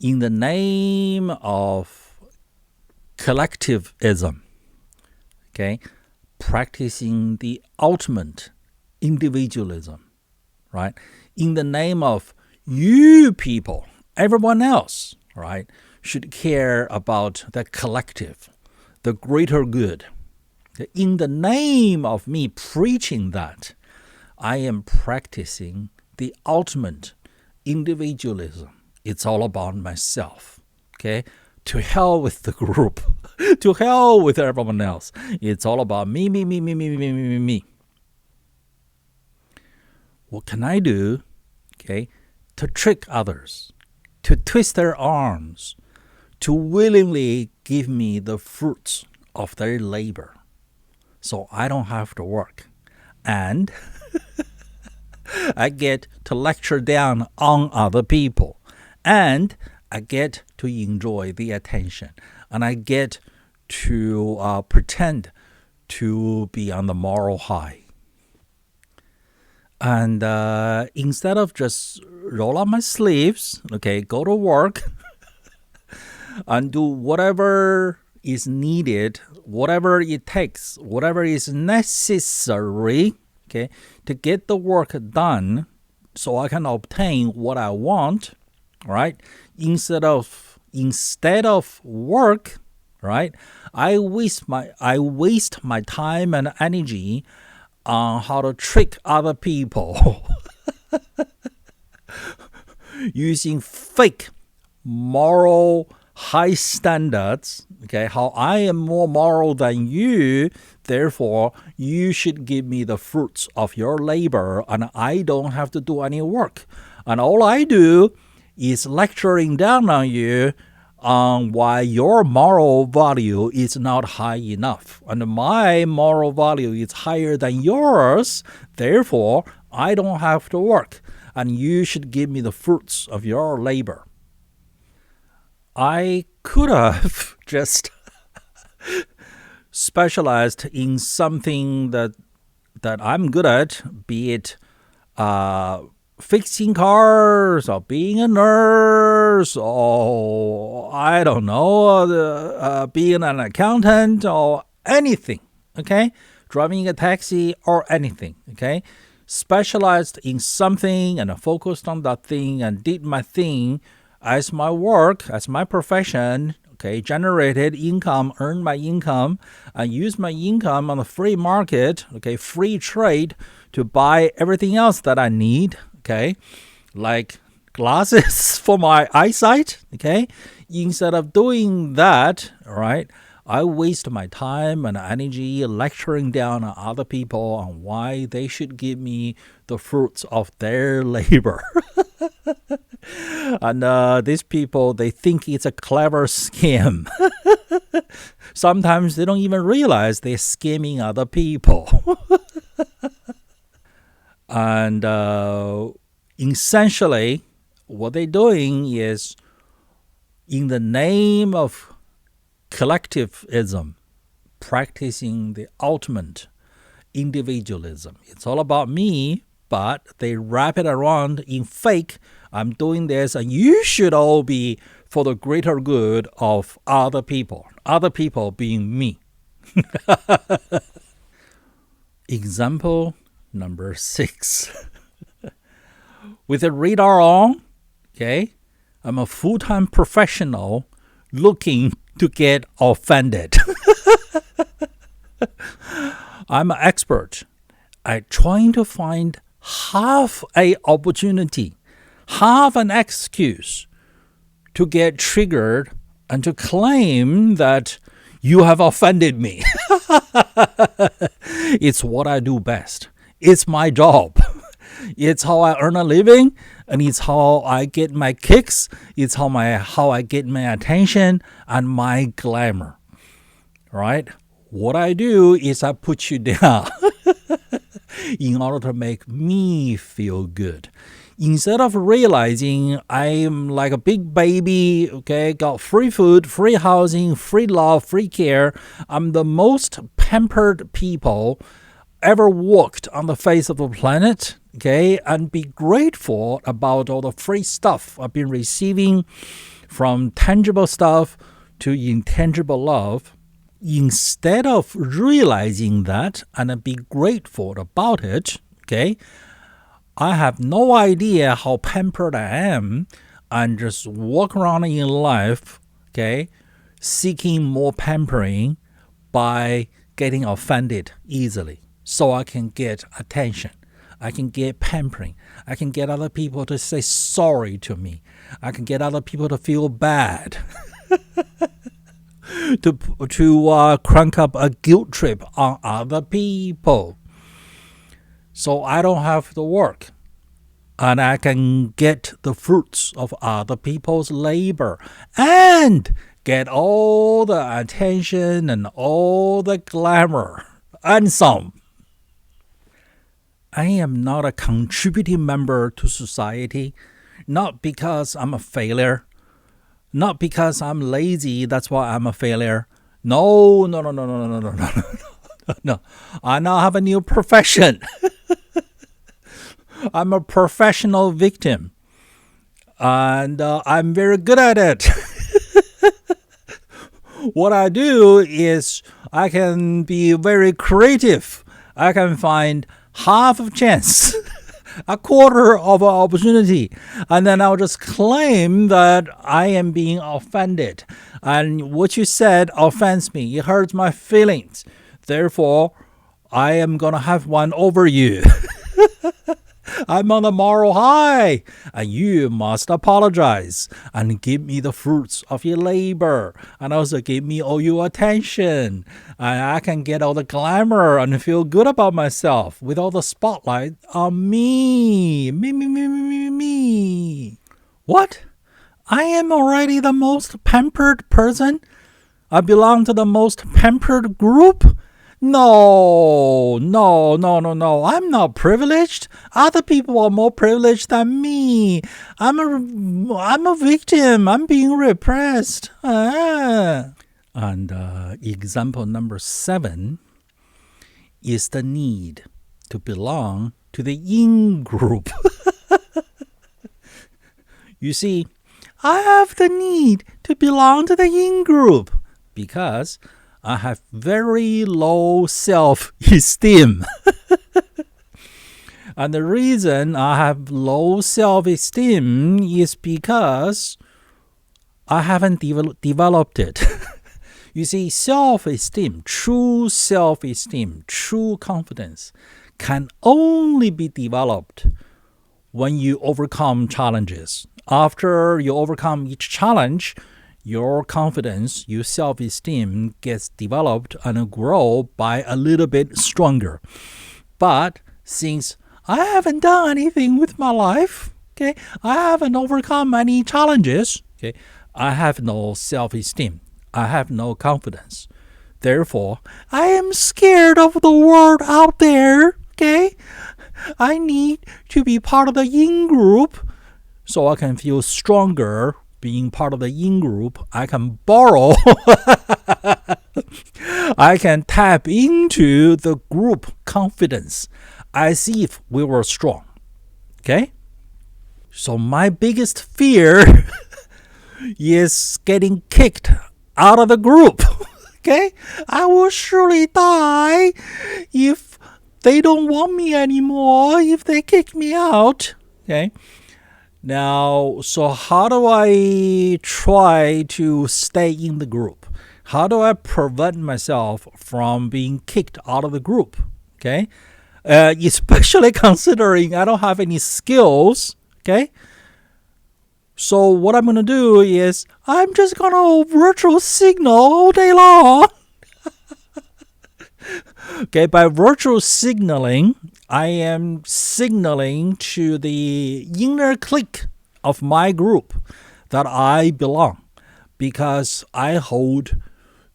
In the name of collectivism, okay, practicing the ultimate individualism, right? In the name of you people, everyone else, right, should care about the collective, the greater good. In the name of me preaching that, I am practicing the ultimate individualism. It's all about myself, okay? To hell with the group. To hell with everyone else. It's all about me. What can I do, okay, to trick others, to twist their arms, to willingly give me the fruits of their labor so I don't have to work? And I get to lecture down on other people. And I get to enjoy the attention. And I get to pretend to be on the moral high. And instead of just roll up my sleeves, okay, go to work and do whatever is needed, whatever it takes, whatever is necessary, okay, to get the work done so I can obtain what I want, right? Instead of work, right? I waste my time and energy on how to trick other people using fake moral high standards. Okay, how I am more moral than you, therefore you should give me the fruits of your labor and I don't have to do any work. And all I do is lecturing down on you on why your moral value is not high enough. And my moral value is higher than yours, therefore I don't have to work. And you should give me the fruits of your labor. I could have just specialized in something that I'm good at, be it fixing cars or being a nurse or I don't know, being an accountant or anything, okay? Driving a taxi or anything, okay? Specialized in something and focused on that thing and did my thing as my work, as my profession, okay, generated income, earned my income, and used my income on the free market, okay, free trade to buy everything else that I need, okay, like glasses for my eyesight, okay. Instead of doing that, all right, I waste my time and energy lecturing down on other people on why they should give me the fruits of their labor. And these people, they think it's a clever scam. Sometimes they don't even realize they're scamming other people. And essentially, what they're doing is, in the name of collectivism, practicing the ultimate individualism. It's all about me, but they wrap it around in fake. I'm doing this, and you should all be for the greater good of other people being me. Example number 6. With the radar on, okay, I'm a full-time professional looking to get offended. I'm an expert at trying to find half an opportunity, half an excuse to get triggered and to claim that you have offended me. It's what I do best. It's my job. It's how I earn a living, and it's how I get my kicks. It's how I get my attention and my glamour. Right? What I do is I put you down in order to make me feel good. Instead of realizing I'm like a big baby, okay, got free food, free housing, free love, free care, I'm the most pampered people ever walked on the face of the planet, okay, and be grateful about all the free stuff I've been receiving, from tangible stuff to intangible love. Instead of realizing that and be grateful about it, okay, I have no idea how pampered I am and just walk around in life, okay, seeking more pampering by getting offended easily. So I can get attention. I can get pampering. I can get other people to say sorry to me. I can get other people to feel bad. to crank up a guilt trip on other people. So I don't have to work. And I can get the fruits of other people's labor. And get all the attention and all the glamour. And some. I am not a contributing member to society, not because I'm a failure, not because I'm lazy, that's why I'm a failure. No. I now have a new profession. I'm a professional victim, and I'm very good at it. What I do is I can be very creative. I can find half of chance a quarter of an opportunity. And then I'll just claim that I am being offended. And what you said offends me. It hurts my feelings. Therefore, I am going to have one over you. I'm on the moral high, and you must apologize and give me the fruits of your labor, and also give me all your attention, and I can get all the glamour and feel good about myself with all the spotlight on me. Me. What? I am already the most pampered person? I belong to the most pampered group? No. I'm not privileged. Other people are more privileged than me. I'm a victim. I'm being repressed. And example number 7 is the need to belong to the in group. You see, I have the need to belong to the in group because I have very low self-esteem. And the reason I have low self-esteem is because I haven't developed it. You see, self-esteem, true confidence can only be developed when you overcome challenges. After you overcome each challenge, your confidence, your self-esteem gets developed and grow by a little bit stronger. But since I haven't done anything with my life, okay, I haven't overcome any challenges, okay, I have no self-esteem. I have no confidence. Therefore, I am scared of the world out there, okay? I need to be part of the in group so I can feel stronger. Being part of the in group, I can borrow. I can tap into the group confidence as if we were strong. Okay? So my biggest fear is getting kicked out of the group. Okay? I will surely die if they don't want me anymore, if they kick me out. Okay? Now, so how do I try to stay in the group? How do I prevent myself from being kicked out of the group? Okay, especially considering I don't have any skills. Okay, so what I'm gonna do is I'm just gonna virtual signal all day long. Okay, by virtual signaling, I am signaling to the inner clique of my group that I belong because I hold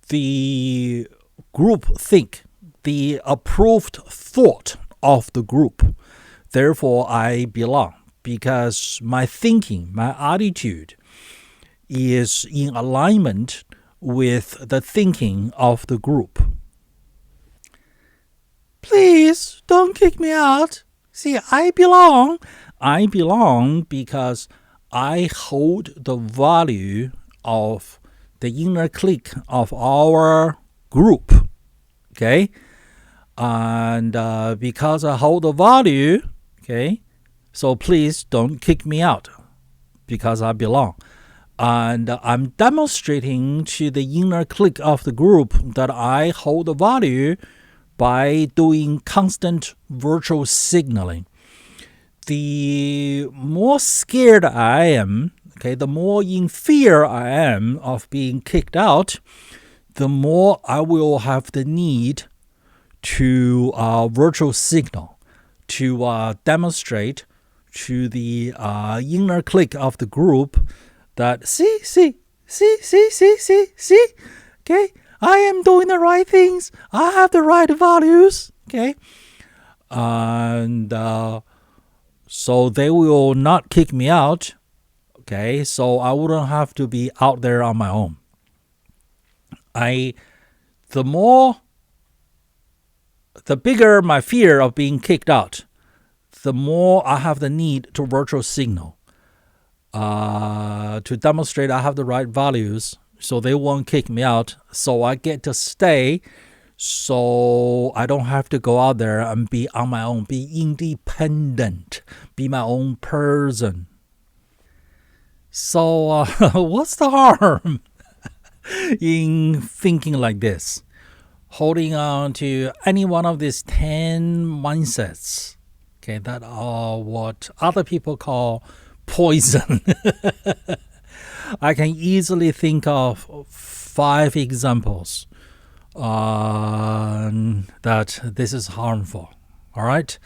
the group think, the approved thought of the group. Therefore, I belong because my thinking, my attitude is in alignment with the thinking of the group. Please don't kick me out. See, I belong. I belong because I hold the value of the inner clique of our group. Okay? And because I hold the value, okay, so please don't kick me out because I belong. And I'm demonstrating to the inner clique of the group that I hold the value by doing constant virtual signaling. The more scared I am, okay, the more in fear I am of being kicked out, the more I will have the need to virtual signal, to demonstrate to the inner clique of the group that see, okay, I am doing the right things. I have the right values. Okay. And so they will not kick me out. Okay. So I wouldn't have to be out there on my own. The bigger my fear of being kicked out, the more I have the need to virtual signal to demonstrate I have the right values. So they won't kick me out. So I get to stay So I don't have to go out there and be on my own, be independent, be my own person. So what's the harm in thinking like this? Holding on to any one of these 10 mindsets, okay, that are what other people call poison. I can easily think of 5 examples that this is harmful. All right,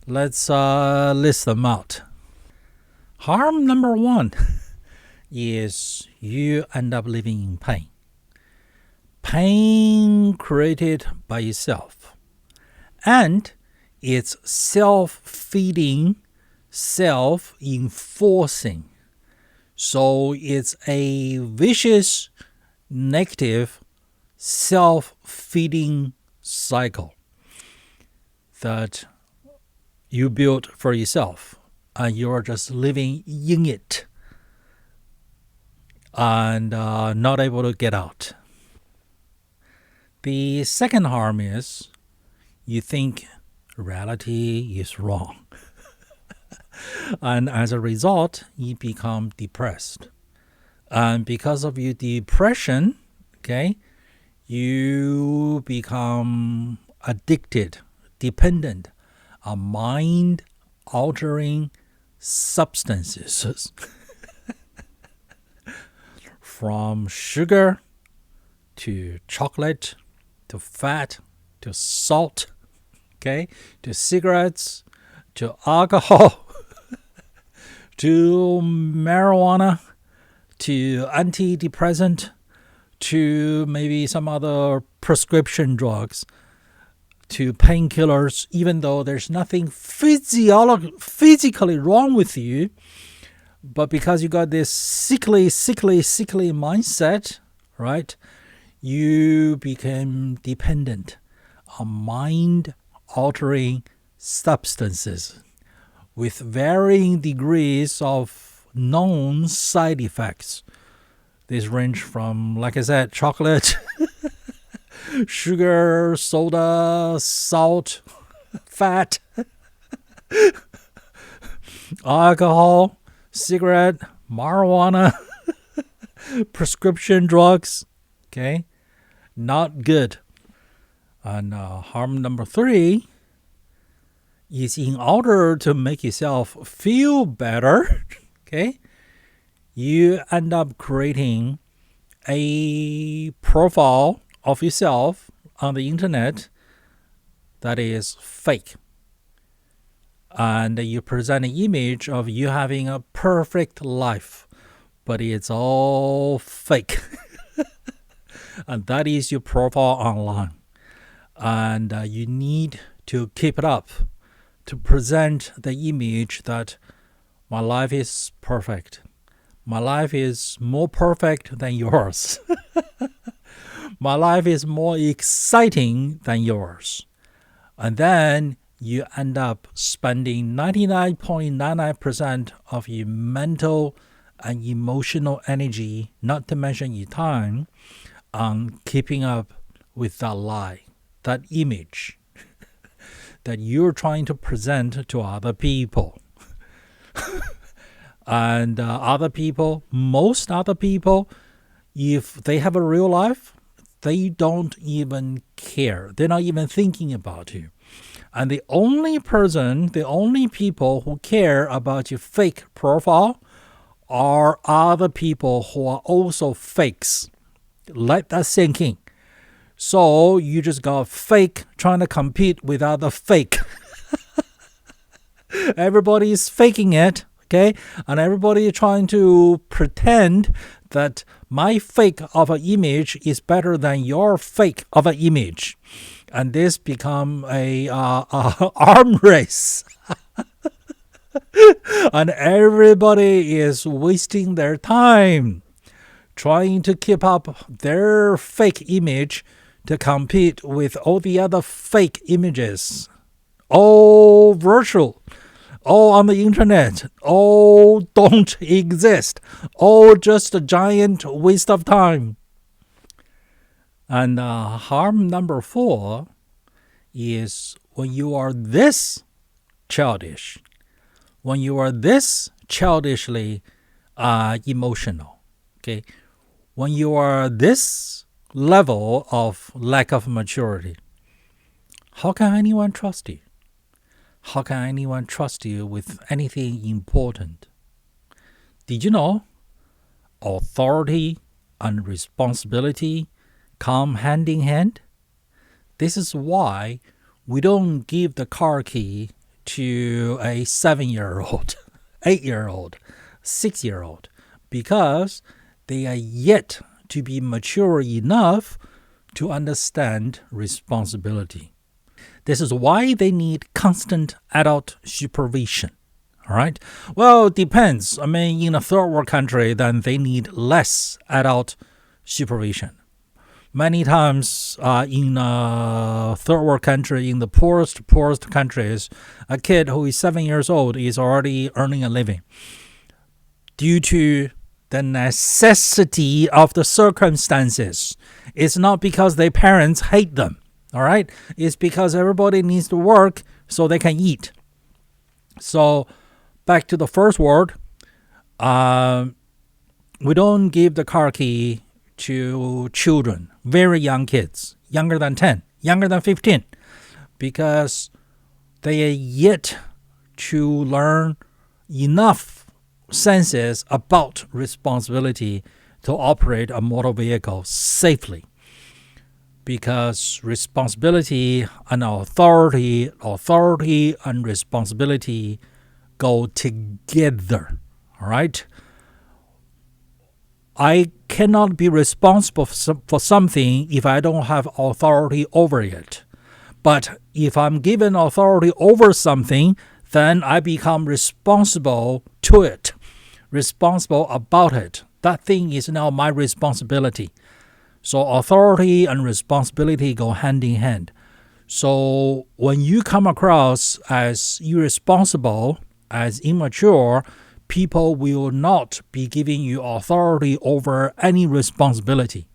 let's list them out. Harm number 1 is you end up living in pain. Pain created by yourself. And it's self-feeding, self-enforcing. So it's a vicious, negative, self-feeding cycle that you built for yourself, and you're just living in it and not able to get out. The second harm is you think reality is wrong. And as a result, you become depressed. And because of your depression, okay, you become addicted, dependent on mind-altering substances. From sugar to chocolate to fat to salt, okay, to cigarettes, to alcohol, to marijuana, to antidepressant, to maybe some other prescription drugs, to painkillers, even though there's nothing physically wrong with you, but because you got this sickly mindset, right, you became dependent on mind-altering substances with varying degrees of known side effects. These range from, like I said, chocolate, sugar, soda, salt, fat, alcohol, cigarette, marijuana, prescription drugs. Okay, not good. And harm number 3 is, in order to make yourself feel better, okay, you end up creating a profile of yourself on the internet that is fake. And you present an image of you having a perfect life, but it's all fake. And that is your profile online. And you need to keep it up to present the image that my life is perfect. My life is more perfect than yours. My life is more exciting than yours. And then you end up spending 99.99% of your mental and emotional energy, not to mention your time, on keeping up with that lie, that image that you're trying to present to other people. And most other people, if they have a real life, they don't even care. They're not even thinking about you. And the only people who care about your fake profile are other people who are also fakes. Let that sink in. So you just got fake trying to compete with other fake. Everybody is faking it, okay? And everybody is trying to pretend that my fake of an image is better than your fake of an image. And this become a arm race. And everybody is wasting their time trying to keep up their fake image to compete with all the other fake images. All virtual, all on the internet, all don't exist, all just a giant waste of time. And harm number 4 is when you are this childish, when you are this childishly emotional, okay? When you are this level of lack of maturity, how can anyone trust you? How can anyone trust you with anything important? Did you know authority and responsibility come hand in hand? This is why we don't give the car key to a 7-year-old, 8-year-old, 6-year-old, because they are yet to be mature enough to understand responsibility. This is why they need constant adult supervision. All right? Well, it depends. I mean, in a third world country, then they need less adult supervision. Many times in a third world country, in the poorest countries, a kid who is 7 years old is already earning a living due to the necessity of the circumstances. It's not because their parents hate them. All right? It's because everybody needs to work so they can eat. So back to the first word, we don't give the car key to children, very young kids, younger than 10, younger than 15, because they are yet to learn enough senses about responsibility to operate a motor vehicle safely. Because responsibility and authority and responsibility go together, all right? I cannot be responsible for something if I don't have authority over it. But if I'm given authority over something, then I become responsible to it, responsible about it. That thing is now my responsibility. So authority and responsibility go hand in hand. So when you come across as irresponsible, as immature, people will not be giving you authority over any responsibility.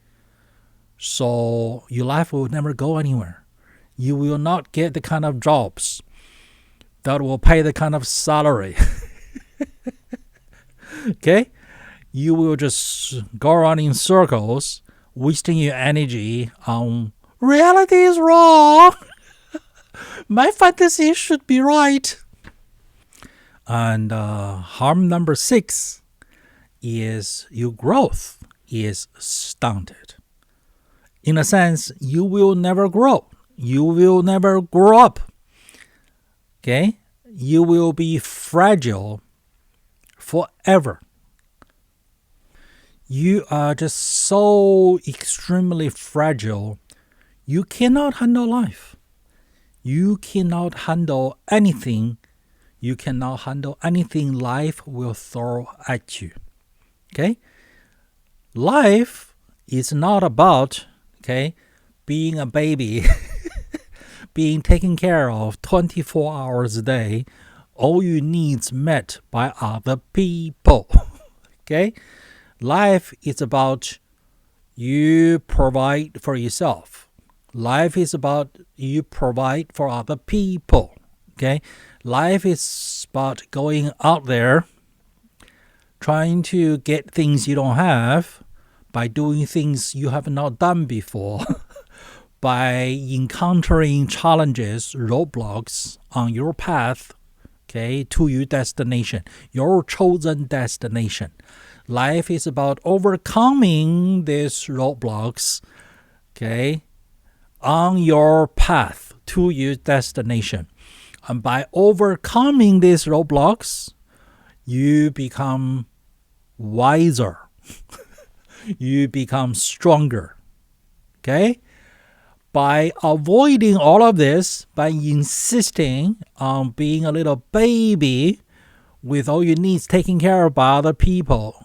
So your life will never go anywhere. You will not get the kind of jobs that will pay the kind of salary. Okay? You will just go around in circles, wasting your energy on reality is wrong. My fantasy should be right. And harm number 6 is your growth is stunted. In a sense, you will never grow. You will never grow up. Okay? You will be fragile forever. You are just so extremely fragile. You cannot handle life. You cannot handle anything. You cannot handle anything life will throw at you. Okay? Life is not about, being a baby, being taken care of 24 hours a day, all your needs met by other people. Okay? Life is about you provide for yourself. Life is about you provide for other people. Okay? Life is about going out there, trying to get things you don't have by doing things you have not done before, by encountering challenges, roadblocks on your path, to your destination, your chosen destination. Life is about overcoming these roadblocks, on your path to your destination. And by overcoming these roadblocks, you become wiser. You become stronger. By avoiding all of this, by insisting on being a little baby with all your needs taken care of by other people,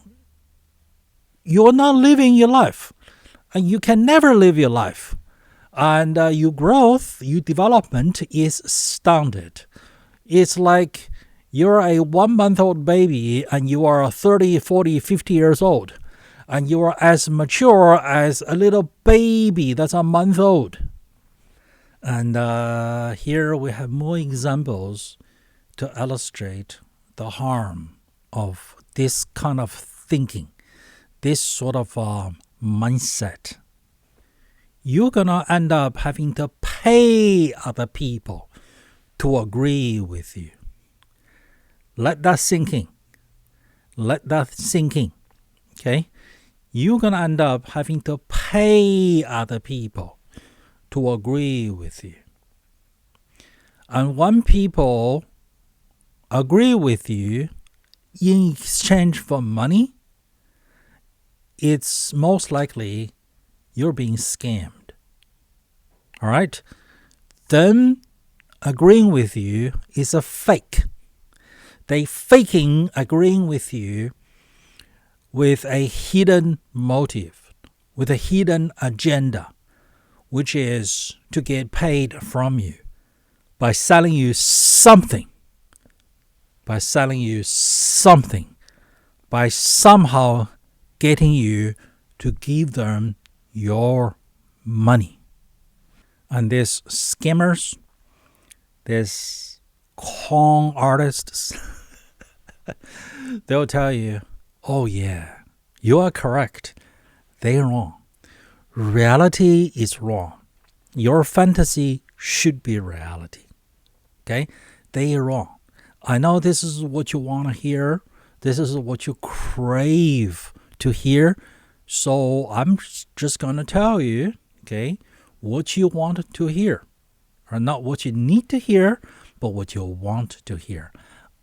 you're not living your life. And you can never live your life. And your growth, your development is stunted. It's like you're a 1-month-old baby and you are 30, 40, 50 years old. and you are as mature as a little baby that's a month old. And here we have more examples to illustrate the harm of this kind of thinking, this sort of mindset. You're going to end up having to pay other people to agree with you. Let that sink in. Let that sink in. Okay? You're going to end up having to pay other people to agree with you. And when people agree with you in exchange for money, it's most likely you're being scammed. All right? Them agreeing with you is a fake. They faking agreeing with you with a hidden motive, with a hidden agenda, which is to get paid from you by selling you something, by somehow getting you to give them your money. And these scammers, these con artists, they'll tell you, oh yeah, you are correct. They're wrong. Reality is wrong. Your fantasy should be reality. Okay? They're wrong. I know this is what you want to hear. This is what you crave to hear. So I'm just going to tell you, okay, what you want to hear. Or not what you need to hear, but what you want to hear.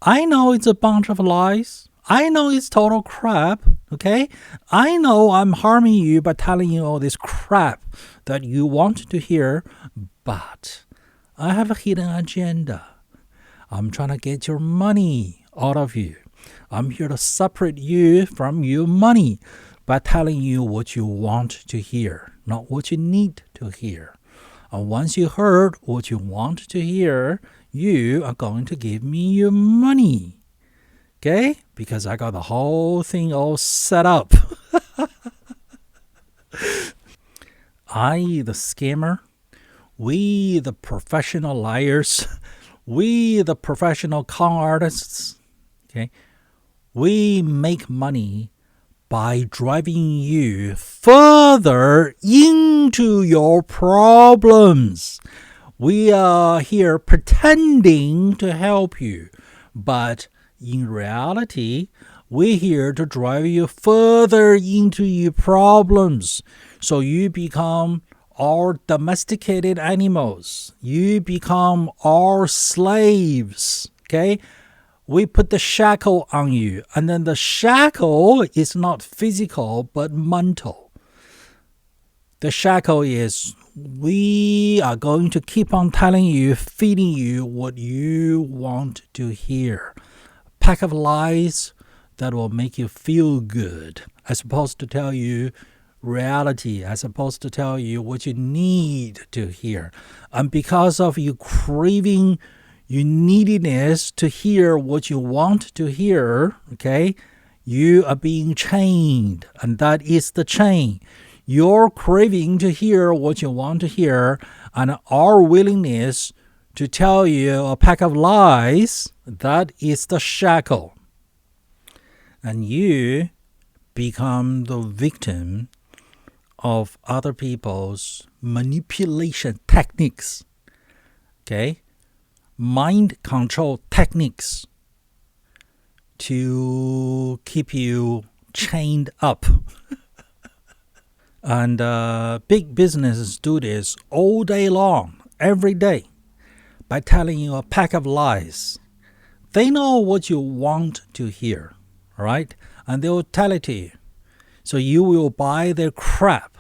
I know it's a bunch of lies. I know it's total crap, okay? I know I'm harming you by telling you all this crap that you want to hear, but I have a hidden agenda. I'm trying to get your money out of you. I'm here to separate you from your money by telling you what you want to hear, not what you need to hear. And once you heard what you want to hear, you are going to give me your money. Okay? Because I got the whole thing all set up. I, the scammer, we, the professional liars, we, the professional con artists, okay, we make money by driving you further into your problems. We are here pretending to help you, but in reality, we're here to drive you further into your problems. So you become our domesticated animals. You become our slaves. Okay? We put the shackle on you. And then the shackle is not physical, but mental. The shackle is we are going to keep on telling you, feeding you what you want to hear. Pack of lies that will make you feel good, as opposed to tell you reality, as opposed to tell you what you need to hear. And because of you craving your neediness to hear what you want to hear, okay, you are being chained, and that is the chain. Your craving to hear what you want to hear and our willingness to tell you a pack of lies, that is the shackle. And you become the victim of other people's manipulation techniques. Okay? Mind control techniques to keep you chained up. And big businesses do this all day long, every day, by telling you a pack of lies. They know what you want to hear, all right? And they will tell it to you. So you will buy their crap,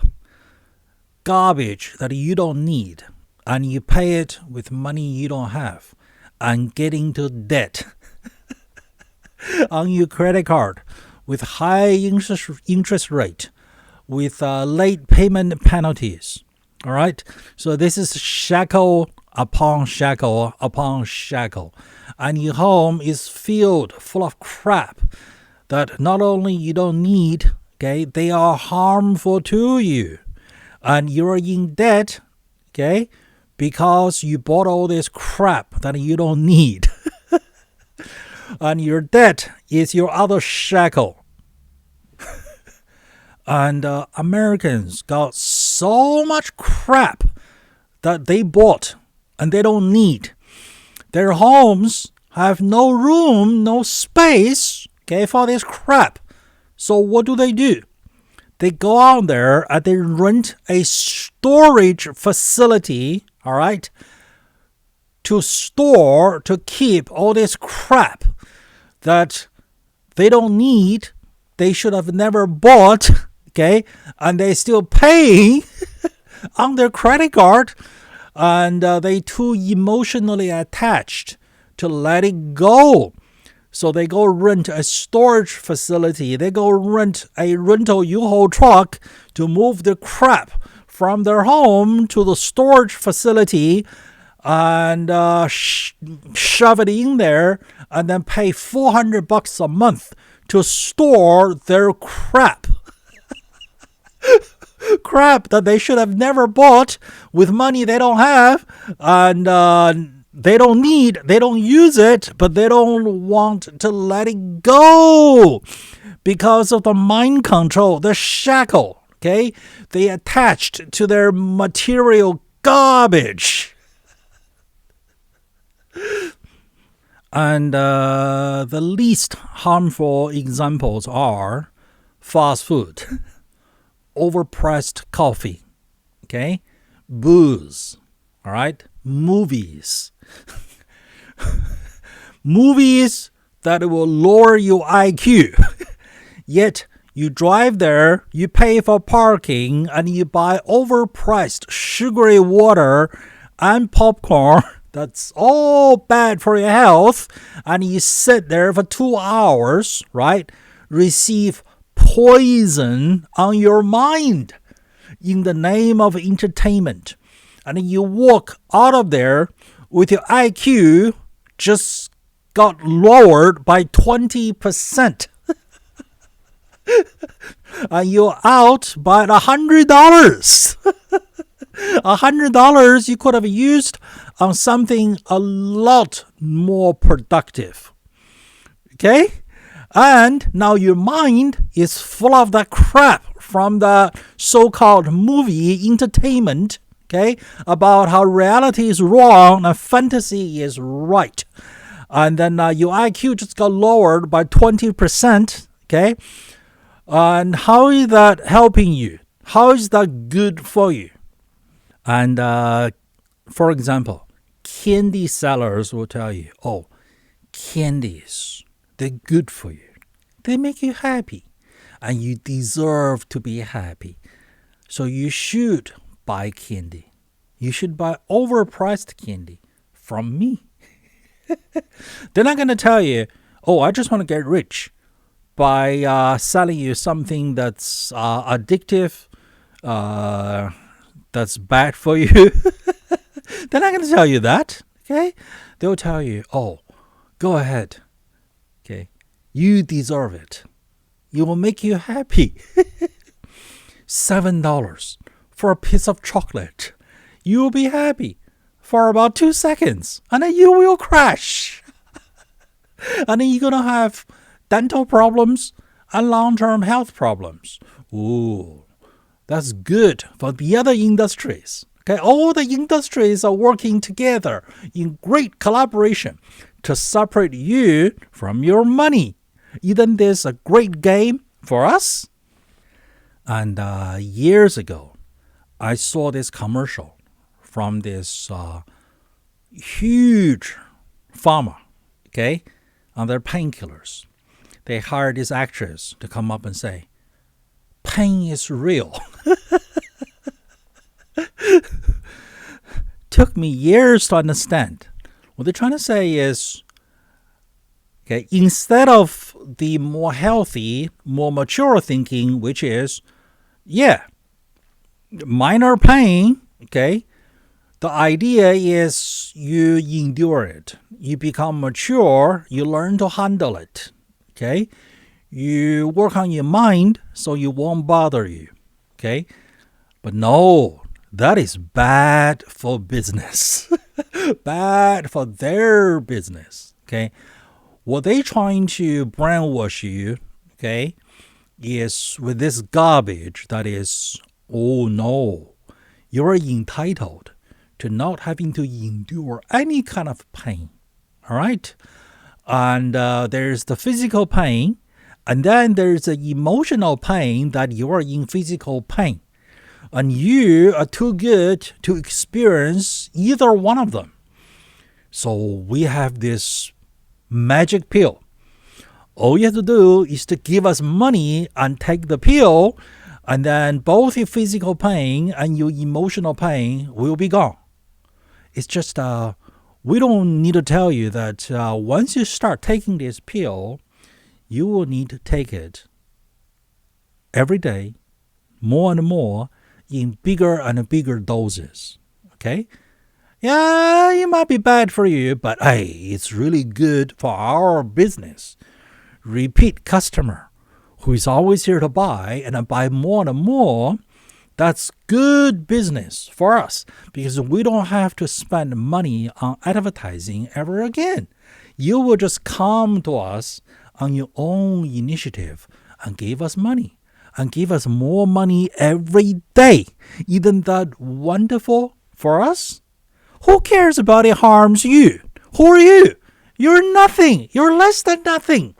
garbage that you don't need, and you pay it with money you don't have, and get into debt on your credit card with high interest rate, with late payment penalties. All right? So this is shackle upon shackle upon shackle. And your home is full of crap that not only you don't need, okay, they are harmful to you. And you're in debt, okay, because you bought all this crap that you don't need. And your debt is your other shackle. And Americans got so much crap that they bought and they don't need. Their homes have no room, no space, okay, for this crap. So what do? They go out there and they rent a storage facility, all right, to keep all this crap that they don't need, they should have never bought, okay, and they still pay on their credit card, and they too emotionally attached to let it go. So they go rent a storage facility. They go rent a rental U-Haul truck to move the crap from their home to the storage facility and shove it in there and then pay $400 a month to store their crap. Crap that they should have never bought with money they don't have, and they don't need, they don't use it, but they don't want to let it go because of the mind control, the shackle, okay? They attached to their material garbage. And the least harmful examples are fast food, overpriced coffee, okay, booze, all right, movies. Movies that will lower your IQ. Yet you drive there, you pay for parking, and you buy overpriced sugary water and popcorn. That's all bad for your health. And you sit there for 2 hours, right? Receive poison on your mind in the name of entertainment. And you walk out of there with your IQ just got lowered by 20%. And you're out by $100. $100 you could have used on something a lot more productive. Okay? And now your mind is full of that crap from the so-called movie entertainment, okay, about how reality is wrong and fantasy is right. And then your IQ just got lowered by 20%, okay? And how is that helping you? How is that good for you? And for example, candy sellers will tell you, oh, candies, they're good for you. They make you happy. And you deserve to be happy. So you should buy candy. You should buy overpriced candy from me. They're not going to tell you, oh, I just want to get rich by selling you something that's addictive, that's bad for you. They're not going to tell you that, okay? They'll tell you, oh, go ahead, okay? You deserve it. It will make you happy. $7 for a piece of chocolate. You will be happy for about 2 seconds, and then you will crash. And then you're going to have dental problems and long-term health problems. Ooh, that's good for the other industries. Okay, all the industries are working together in great collaboration to separate you from your money. Isn't this a great game for us? And years ago, I saw this commercial from this huge pharma, okay, on their painkillers. They hired this actress to come up and say, pain is real. Took me years to understand. What they're trying to say is, okay, instead of the more healthy, more mature thinking, which is, yeah, minor pain, okay, the idea is you endure it. You become mature, you learn to handle it, okay? You work on your mind so you won't bother you. Okay? But no, that is bad for business. Bad for their business. Okay? What they trying to brainwash you, okay, is with this garbage that is, oh no, you're entitled to not having to endure any kind of pain. All right? And there's the physical pain, and then there's the emotional pain that you are in physical pain. And you are too good to experience either one of them. So we have this magic pill. All you have to do is to give us money and take the pill, and then both your physical pain and your emotional pain will be gone. It's just we don't need to tell you that once you start taking this pill, you will need to take it every day, more and more, in bigger and bigger doses. Okay? Yeah, it might be bad for you, but hey, it's really good for our business. Repeat customer who is always here to buy and buy more and more. That's good business for us because we don't have to spend money on advertising ever again. You will just come to us on your own initiative and give us money and give us more money every day. Isn't that wonderful for us? Who cares about it harms you? Who are you? You're nothing. You're less than nothing.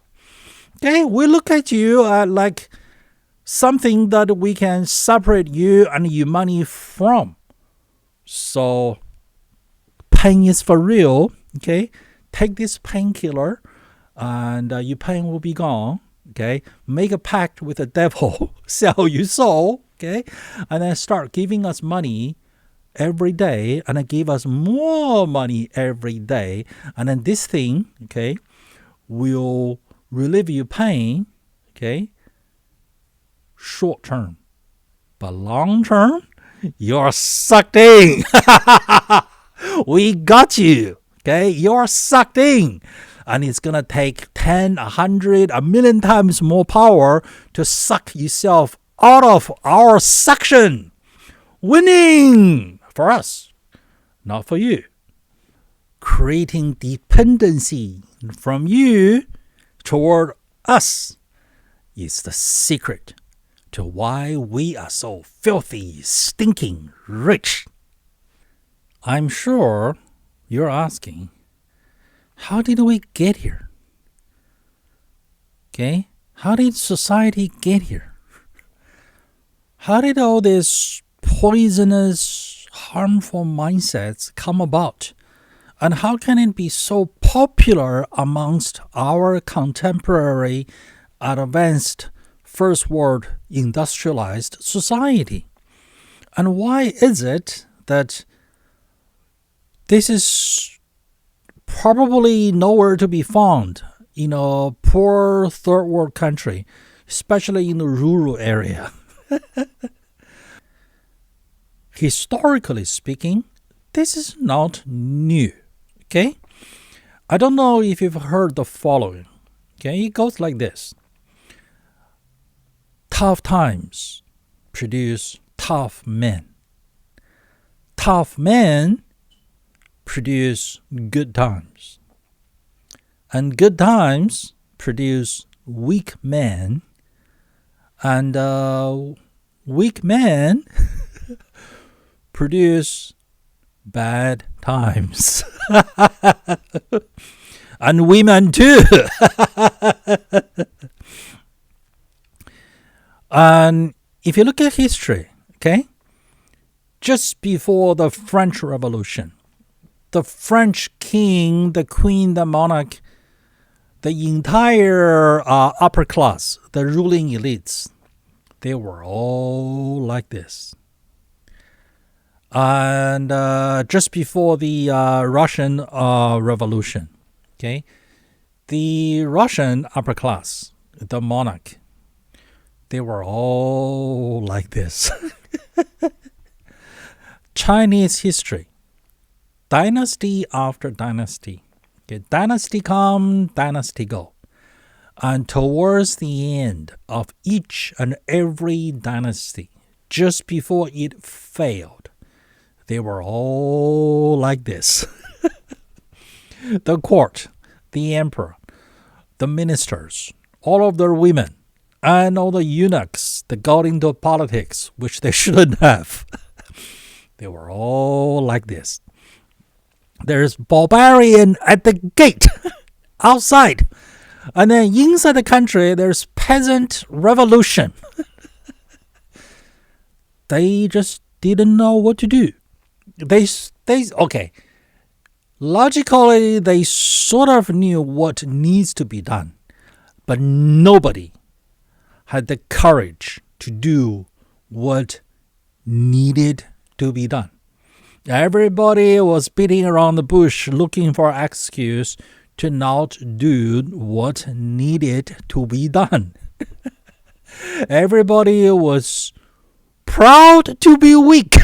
Okay, we look at you like something that we can separate you and your money from. So, pain is for real. Okay, take this painkiller, and your pain will be gone. Okay, make a pact with the devil, sell your soul. Okay, and then start giving us money every day, and then give us more money every day, and then this thing, okay, will relieve your pain, okay, short term. But long term, you're sucked in. We got you, okay? You're sucked in. And it's going to take 10, 100, a million times more power to suck yourself out of our suction. Winning for us, not for you. Creating dependency from you toward us is the secret to why we are so filthy, stinking rich. I'm sure you're asking, how did we get here? Okay? How did society get here? How did all these poisonous, harmful mindsets come about? And how can it be so popular amongst our contemporary, advanced, first world industrialized society? And why is it that this is probably nowhere to be found in a poor third world country, especially in the rural area? Historically speaking, this is not new. Okay? I don't know if you've heard the following. Okay? It goes like this. Tough times produce tough men. Tough men produce good times. And good times produce weak men. And weak men produce bad times. And women too. And if you look at history, okay, just before the French Revolution, the French king, the queen, the monarch, the entire upper class, the ruling elites, they were all like this. And just before the Russian Revolution, okay, the Russian upper class, the monarch, they were all like this. Chinese history, dynasty after dynasty. Okay, dynasty come, dynasty go. And towards the end of each and every dynasty, just before it failed, they were all like this. The court, the emperor, the ministers, all of their women, and all the eunuchs that got into politics, which they shouldn't have. They were all like this. There's barbarian at the gate, outside. And then inside the country, there's peasant revolution. They just didn't know what to do. Okay. Logically, they sort of knew what needs to be done. But nobody had the courage to do what needed to be done. Everybody was beating around the bush looking for an excuse to not do what needed to be done. Everybody was proud to be weak.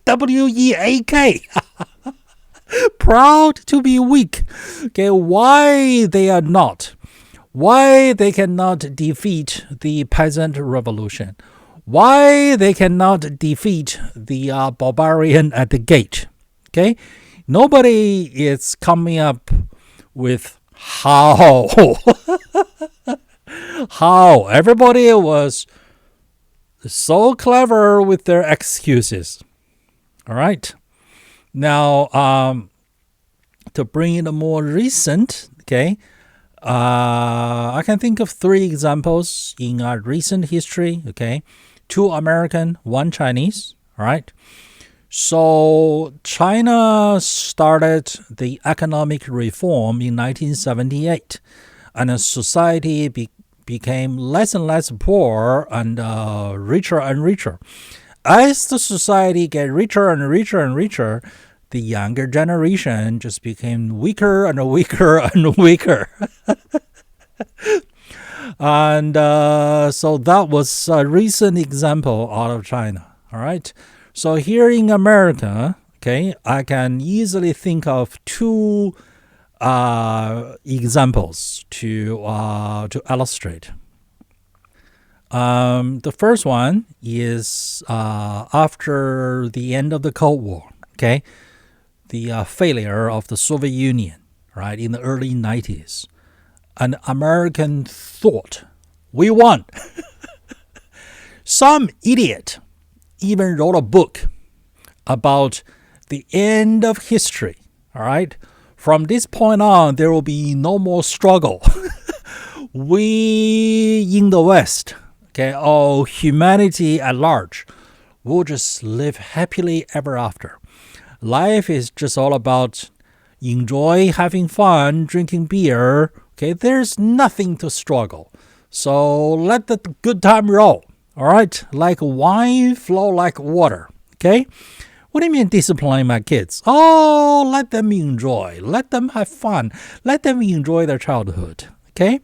W-E-A-K. Proud to be weak. Okay, why they are not? Why they cannot defeat the peasant revolution? Why they cannot defeat the barbarian at the gate? Okay, nobody is coming up with how. How. Everybody was so clever with their excuses. All right. Now, to bring it more recent, okay, I can think of 3 examples in recent history, okay. 2 American, 1 Chinese, all right. So China started the economic reform in 1978, and the society became less and less poor and richer and richer. As the society get richer and richer and richer, the younger generation just became weaker and weaker and weaker. And so that was a recent example out of China. All right. So here in America, okay, I can easily think of 2 examples to illustrate. The first one is after the end of the Cold War, okay, the failure of the Soviet Union, right, in the early 90s. An American thought, we won. Some idiot even wrote a book about the end of history, all right? From this point on, there will be no more struggle. We in the West, okay, or humanity at large, will just live happily ever after. Life is just all about enjoy having fun, drinking beer. Okay, there's nothing to struggle. So let the good time roll. All right, like wine flow like water. Okay, what do you mean discipline my kids? Oh, let them enjoy. Let them have fun. Let them enjoy their childhood. Okay,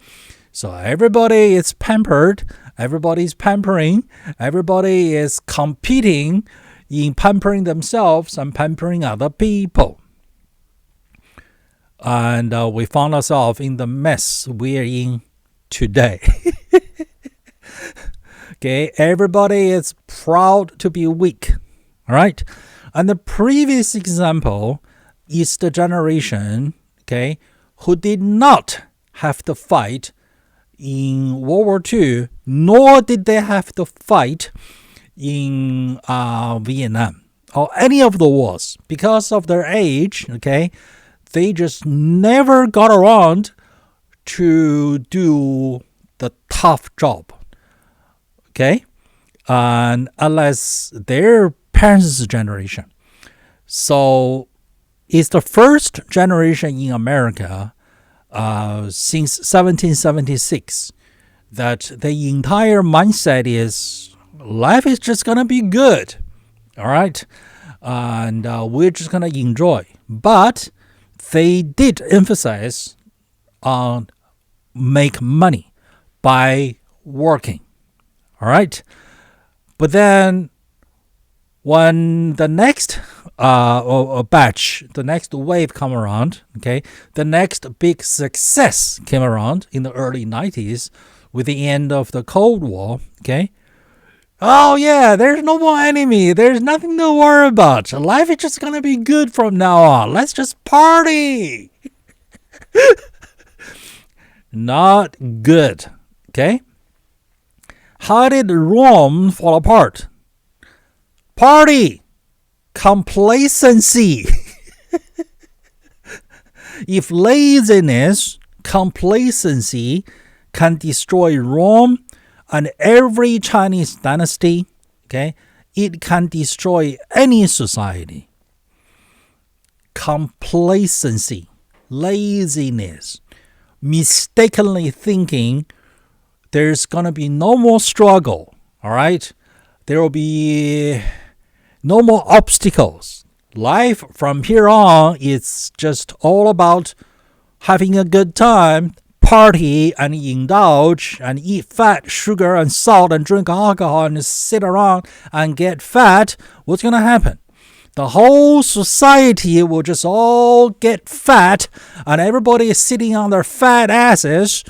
so everybody is pampered. Everybody's pampering. Everybody is competing in pampering themselves and pampering other people. And we found ourselves in the mess we're in today. Okay, everybody is proud to be weak. All right. And the previous example is the generation, okay, who did not have to fight in World War II, nor did they have to fight in Vietnam or any of the wars. Because of their age, okay, they just never got around to do the tough job. Okay? And unless their parents' generation. So it's the first generation in America since 1776 that the entire mindset is life is just going to be good. All right? And we're just going to enjoy. But they did emphasize on make money by working. All right. But then when the next or batch, the next wave come around, okay, the next big success came around in the early 90s with the end of the Cold War, okay. Oh yeah, there's no more enemy. There's nothing to worry about. Life is just gonna be good from now on. Let's just party. Not good, okay. How did Rome fall apart? Party. Complacency. If laziness, complacency can destroy Rome and every Chinese dynasty, okay, it can destroy any society. Complacency, laziness, mistakenly thinking there's going to be no more struggle, all right? There will be no more obstacles. Life from here on is just all about having a good time, party and indulge and eat fat, sugar and salt and drink alcohol and sit around and get fat. What's going to happen? The whole society will just all get fat and everybody is sitting on their fat asses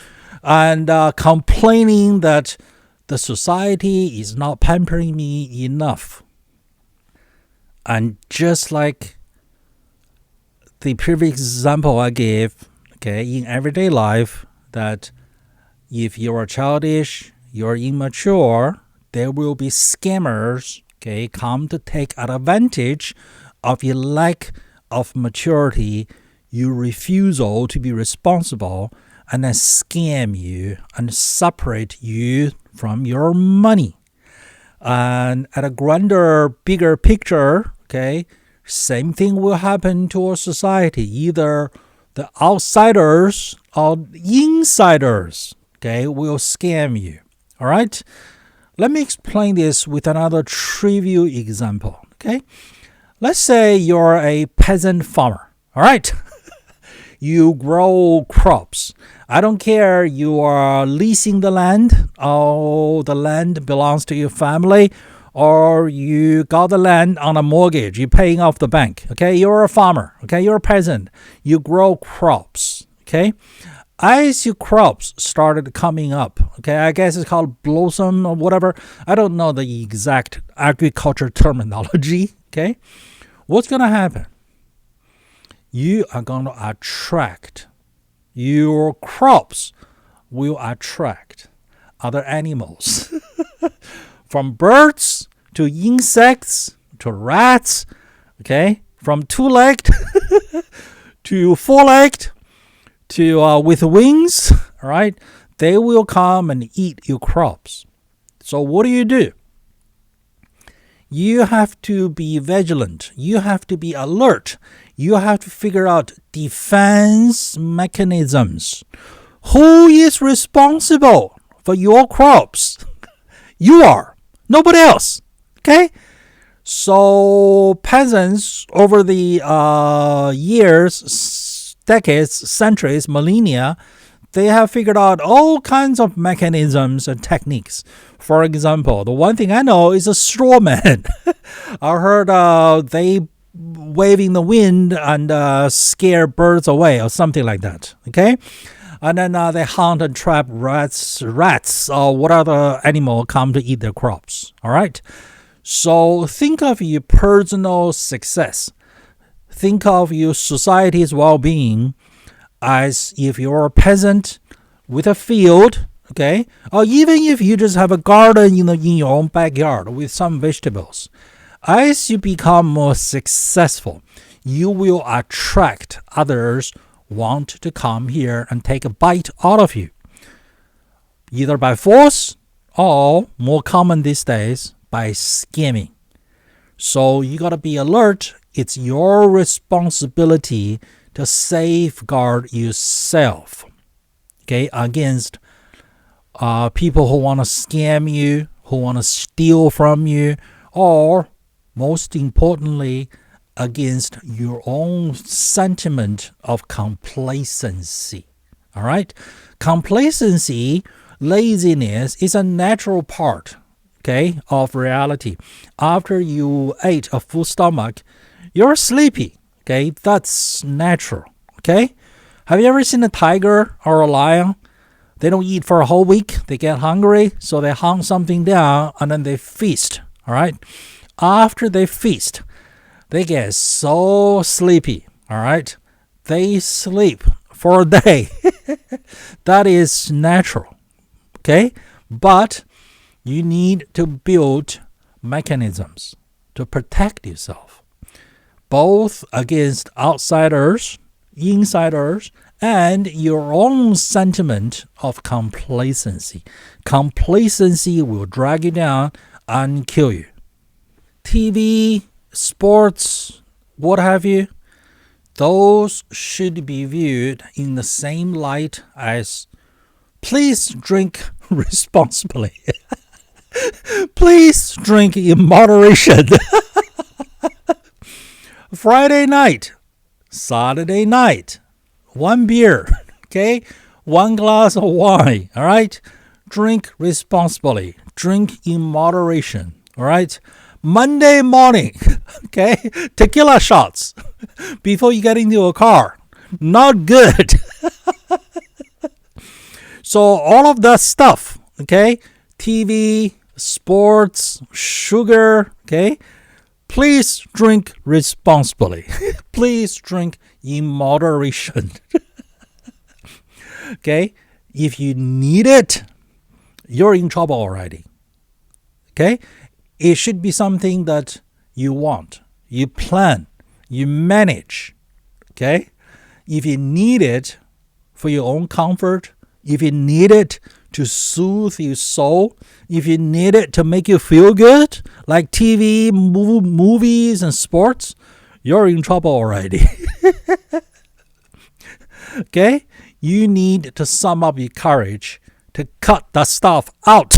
and complaining that the society is not pampering me enough. And just like the previous example I gave, okay, in everyday life, that if you are childish, you're immature, there will be scammers, okay, come to take advantage of your lack of maturity, your refusal to be responsible, and then scam you and separate you from your money. And at a grander, bigger picture, okay, same thing will happen to our society. Either the outsiders or insiders, okay, will scam you. All right? Let me explain this with another trivial example, okay? Let's say you're a peasant farmer, all right? You grow crops. I don't care you are leasing the land, or the land belongs to your family, or you got the land on a mortgage, you're paying off the bank, okay? You're a farmer, okay? You're a peasant. You grow crops, okay? As your crops started coming up, okay? I guess it's called blossom or whatever. I don't know the exact agriculture terminology, okay? What's going to happen? You are going to attract, your crops will attract other animals. From birds to insects to rats, okay? From two-legged to four-legged to with wings, all right? They will come and eat your crops. So what do? You have to be vigilant. You have to be alert. You have to figure out defense mechanisms. Who is responsible for your crops? You are. Nobody else. Okay? So peasants over the years, decades, centuries, millennia, they have figured out all kinds of mechanisms and techniques. For example, the one thing I know is a straw man. I heard they wave in the wind and scare birds away or something like that. Okay? And then they hunt and trap rats, or what other animal come to eat their crops. All right? So think of your personal success. Think of your society's well-being as if you're a peasant with a field, okay? Or even if you just have a garden in your own backyard with some vegetables. As you become more successful, you will attract others want to come here and take a bite out of you, either by force or, more common these days, by scamming. So you got to be alert. It's your responsibility to safeguard yourself, okay, against people who want to scam you, who want to steal from you, or most importantly, against your own sentiment of complacency. All right? Complacency, laziness is a natural part, okay, of reality. After you ate a full stomach, You're sleepy. Okay, that's natural. Okay, have you ever seen a tiger or a lion? They don't eat for a whole week. They get hungry, so they hunt something down and then they feast. All right. After they feast, they get so sleepy. All right. They sleep for a day. That is natural. Okay. But you need to build mechanisms to protect yourself, both against outsiders, insiders, and your own sentiment of complacency. Complacency will drag you down and kill you. TV, sports, what have you, those should be viewed in the same light as please drink responsibly. Please drink in moderation. Friday night, Saturday night, one beer, okay? One glass of wine, all right? Drink responsibly. Drink in moderation, all right? Monday morning, okay? Tequila shots before you get into a car. Not good. So all of that stuff, okay? TV, sports, sugar, okay? Please drink responsibly. Please drink in moderation. Okay? If you need it, you're in trouble already. Okay? It should be something that you want, you plan, you manage. Okay? If you need it for your own comfort, if you need it to soothe your soul, if you need it to make you feel good, like TV, movies, and sports, you're in trouble already. Okay? You need to sum up your courage to cut that stuff out.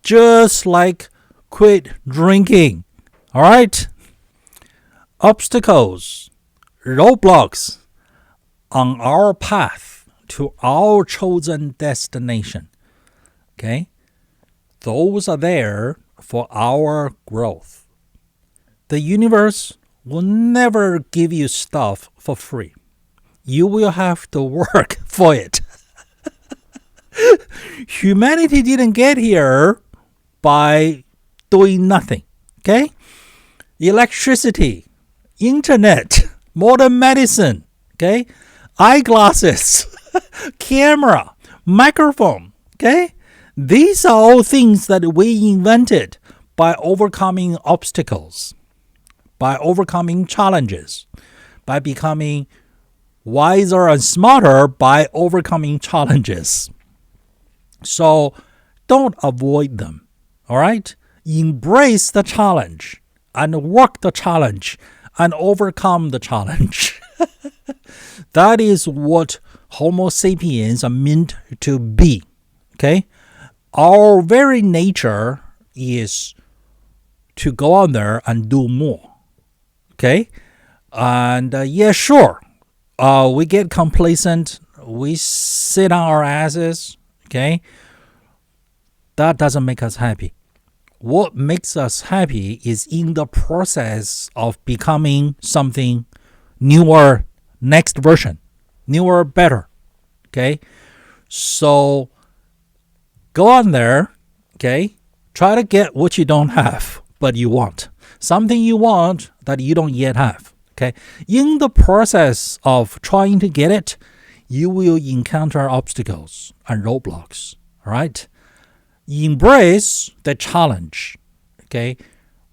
Just like quit drinking. All right? Obstacles, roadblocks on our path to our chosen destination. Okay? Those are there for our growth. The universe will never give you stuff for free. You will have to work for it. Humanity didn't get here by doing nothing. Okay? Electricity, internet, modern medicine, okay? Eyeglasses, camera, microphone, okay? These are all things that we invented by overcoming obstacles, by overcoming challenges, by becoming wiser and smarter by overcoming challenges. So don't avoid them, all right? Embrace the challenge and work the challenge and overcome the challenge. That is what Homo sapiens are meant to be, okay? Our very nature is to go out there and do more, okay? And sure, we get complacent, we sit on our asses, okay? That doesn't make us happy. What makes us happy is in the process of becoming something newer, next version, newer, better, okay? So go on there, okay? Try to get what you don't have, but you want. Something you want that you don't yet have, okay? In the process of trying to get it, you will encounter obstacles and roadblocks, all right? Embrace the challenge, okay?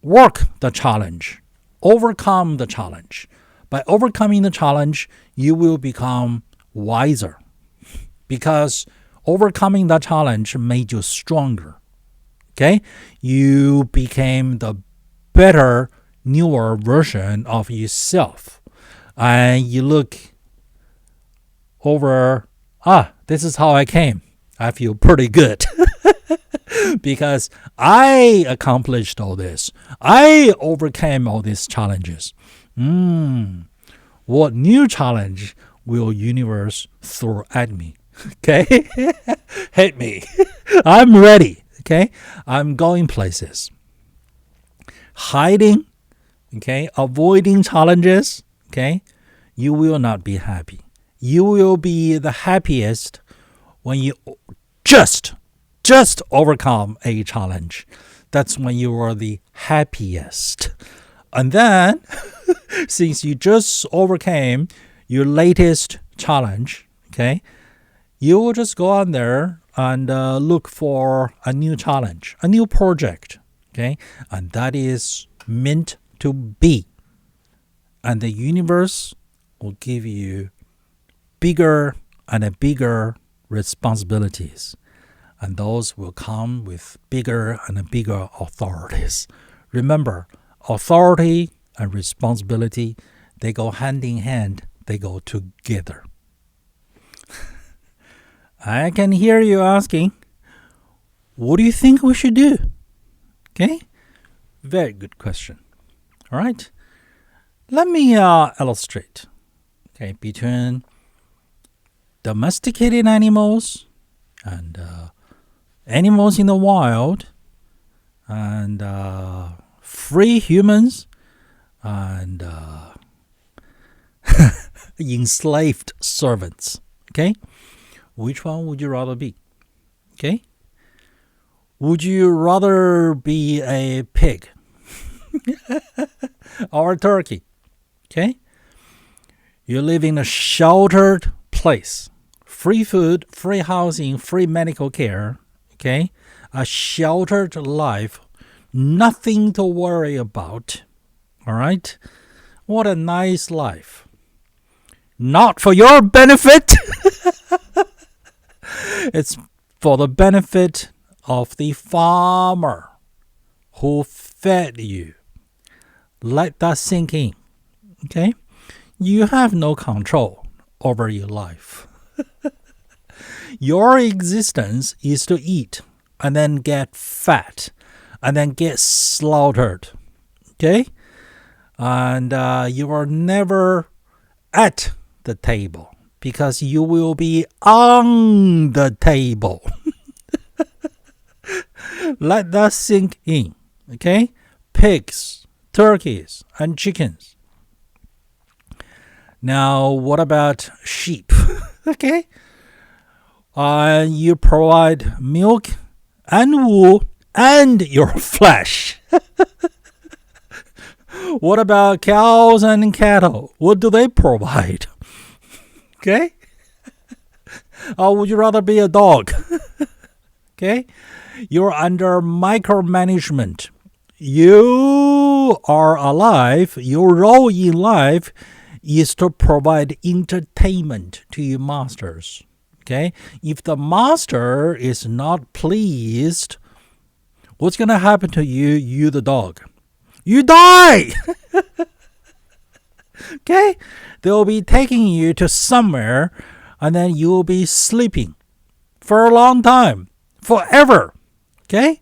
Work the challenge. Overcome the challenge. By overcoming the challenge, you will become wiser because overcoming that challenge made you stronger, okay? You became the better, newer version of yourself. And you look over, this is how I came. I feel pretty good. Because I accomplished all this. I overcame all these challenges. What new challenge will universe throw at me? Okay? Hit me. I'm ready. Okay? I'm going places. Hiding okay, avoiding challenges, okay, you will not be happy. You will be the happiest when you just overcome a challenge. That's when you are the happiest. And then, since you just overcame your latest challenge, okay, you will just go on there and look for a new challenge, a new project, okay, and that is meant to be. And the universe will give you bigger and bigger responsibilities. And those will come with bigger and bigger authorities. Remember, authority and responsibility, they go hand in hand. They go together. I can hear you asking, what do you think we should do? Okay? Very good question. All right? Let me illustrate, okay, between domesticated animals and animals in the wild and free humans and enslaved servants. Okay? Which one would you rather be? Okay? Would you rather be a pig or a turkey? Okay? You live in a sheltered place. Free food, free housing, free medical care. Okay? A sheltered life. Nothing to worry about. All right? What a nice life. Not for your benefit. It's for the benefit of the farmer who fed you. Let that sink in. Okay? You have no control over your life. Your existence is to eat and then get fat and then get slaughtered. Okay? And you are never at the table because you will be on the table. Let that sink in. Okay? Pigs, turkeys, and chickens. Now, what about sheep? Okay? You provide milk and wool and your flesh. What about cows and cattle? What do they provide? Okay? Or would you rather be a dog? Okay? You're under micromanagement. You are alive. Your role in life is to provide entertainment to your masters. Okay? If the master is not pleased, what's going to happen to you the dog? You die! Okay? They'll be taking you to somewhere and then you'll be sleeping for a long time. Forever. Okay?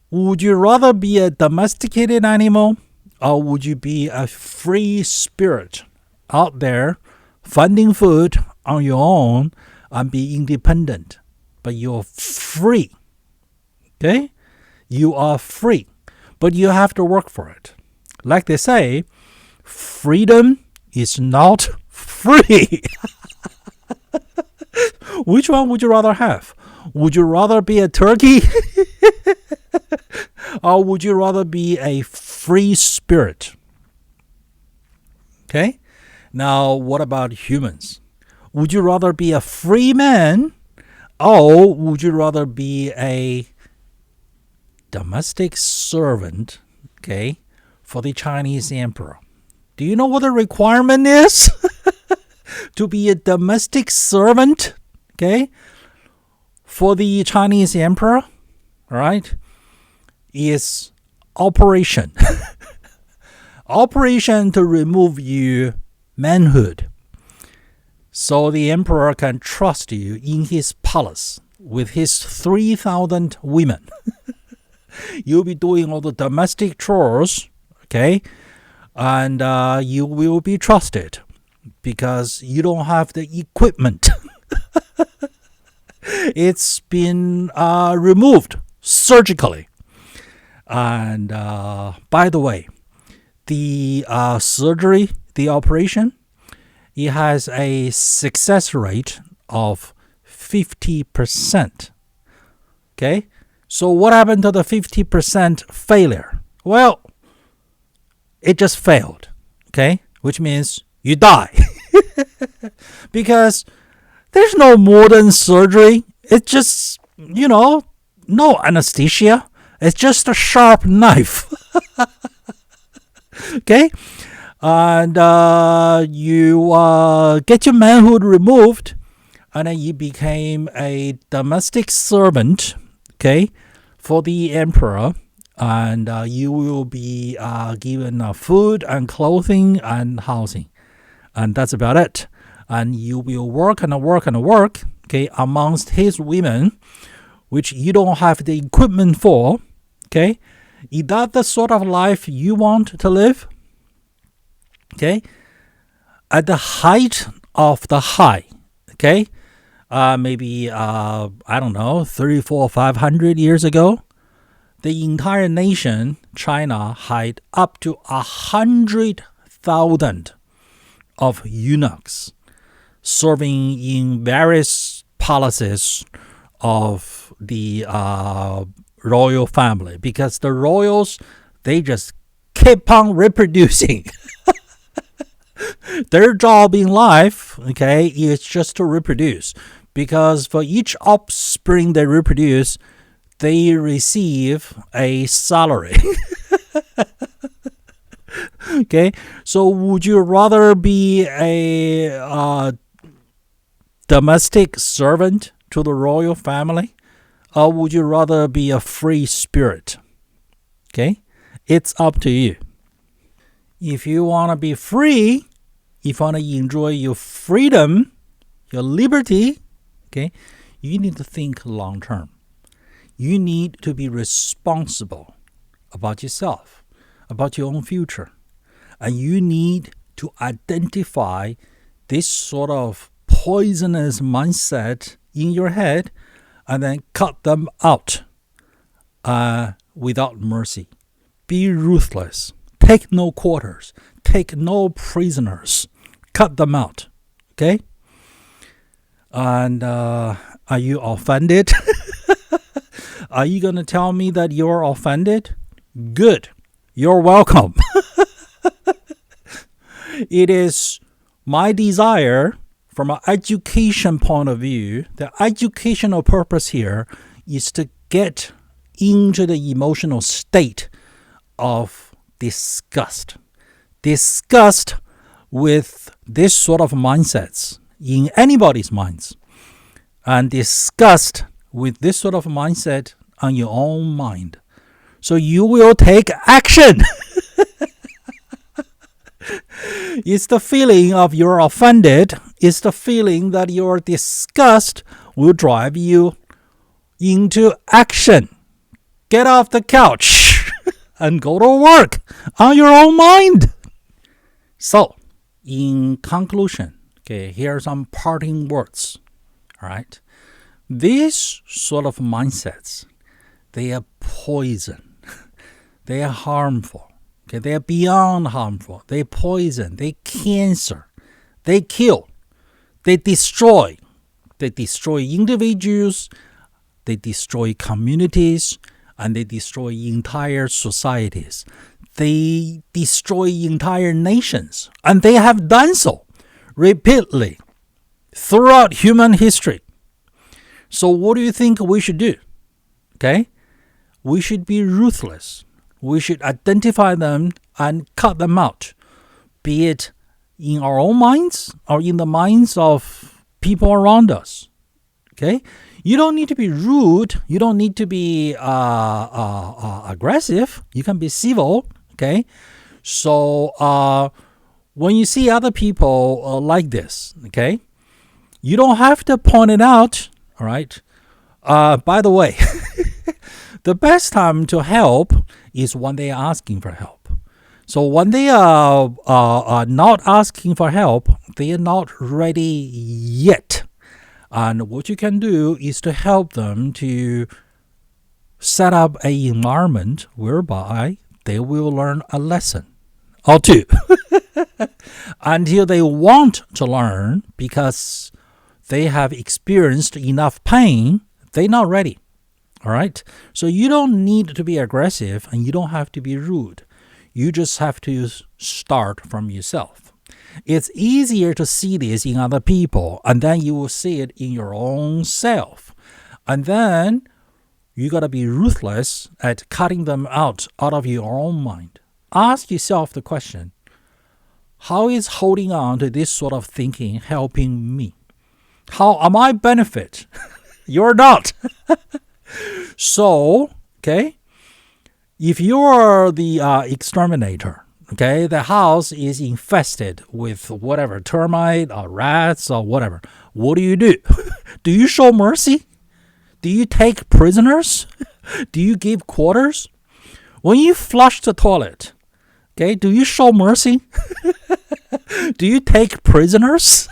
Would you rather be a domesticated animal or would you be a free spirit out there finding food on your own and be independent? But you're free. Okay? You are free. But you have to work for it. Like they say, freedom is not free. Which one would you rather have? Would you rather be a turkey? Or would you rather be a free spirit? Okay? Now, what about humans? Would you rather be a free man? Or would you rather be a domestic servant, okay, for the Chinese emperor? Do you know what the requirement is? To be a domestic servant, okay, for the Chinese emperor, all right, is operation. Operation to remove your manhood so the emperor can trust you in his palace with his 3,000 women. You'll be doing all the domestic chores, okay, and you will be trusted because you don't have the equipment. It's been removed surgically. And by the way, the surgery, the operation, it has a success rate of 50%. Okay? So what happened to the 50% failure? Well, it just failed. Okay? Which means you die. Because there's no modern surgery. It's just, no anesthesia. It's just a sharp knife. Okay? And you get your manhood removed, and then you became a domestic servant, okay, for the emperor, and you will be given food and clothing and housing, and that's about it. And you will work and work and work, okay, amongst his women, which you don't have the equipment for, okay. Is that the sort of life you want to live? Okay, at the height of the high, okay, maybe, I don't know, 300, 400, 500 years ago, the entire nation, China, had up to 100,000 of eunuchs serving in various palaces of the royal family, because the royals, they just keep on reproducing. Their job in life, okay, is just to reproduce, because for each offspring they reproduce, they receive a salary. Okay, so would you rather be a domestic servant to the royal family, or would you rather be a free spirit? Okay, it's up to you. If you want to be free, if you want to enjoy your freedom, your liberty, okay, you need to think long term. You need to be responsible about yourself, about your own future. And you need to identify this sort of poisonous mindset in your head and then cut them out without mercy. Be ruthless. Take no quarters. Take no prisoners. Cut them out. Okay? And are you offended? Are you going to tell me that you're offended? Good. You're welcome. It is my desire, from an education point of view, the educational purpose here is to get into the emotional state of disgust. Disgust with this sort of mindsets in anybody's minds. And disgust with this sort of mindset on your own mind. So you will take action. It's the feeling of you're offended. It's the feeling that your disgust will drive you into action. Get off the couch and go to work on your own mind. So, in conclusion, okay, here are some parting words. All right. These sort of mindsets, they are poison. They are harmful. Okay, they are beyond harmful. They poison. They cancer. They kill. They destroy. They destroy individuals. They destroy communities. And they destroy entire societies. They destroy entire nations. And they have done so repeatedly throughout human history. So what do you think we should do? Okay? We should be ruthless. We should identify them and cut them out, be it in our own minds or in the minds of people around us. Okay? You don't need to be rude. You don't need to be aggressive. You can be civil. Okay? So when you see other people like this, okay, you don't have to point it out. All right? By the way, the best time to help is when they are asking for help. So when they are not asking for help, they are not ready yet. And what you can do is to help them to set up an environment whereby they will learn a lesson or two until they want to learn because they have experienced enough pain. They're not ready. All right. So you don't need to be aggressive and you don't have to be rude. You just have to start from yourself. It's easier to see this in other people, and then you will see it in your own self. And then you got to be ruthless at cutting them out of your own mind. Ask yourself the question, how is holding on to this sort of thinking helping me? How am I benefit? You're not. So, okay, if you're the exterminator, okay, the house is infested with whatever, termite or rats or whatever, what do? Do you show mercy? Do you take prisoners? Do you give quarters? When you flush the toilet, okay, do you show mercy? Do you take prisoners?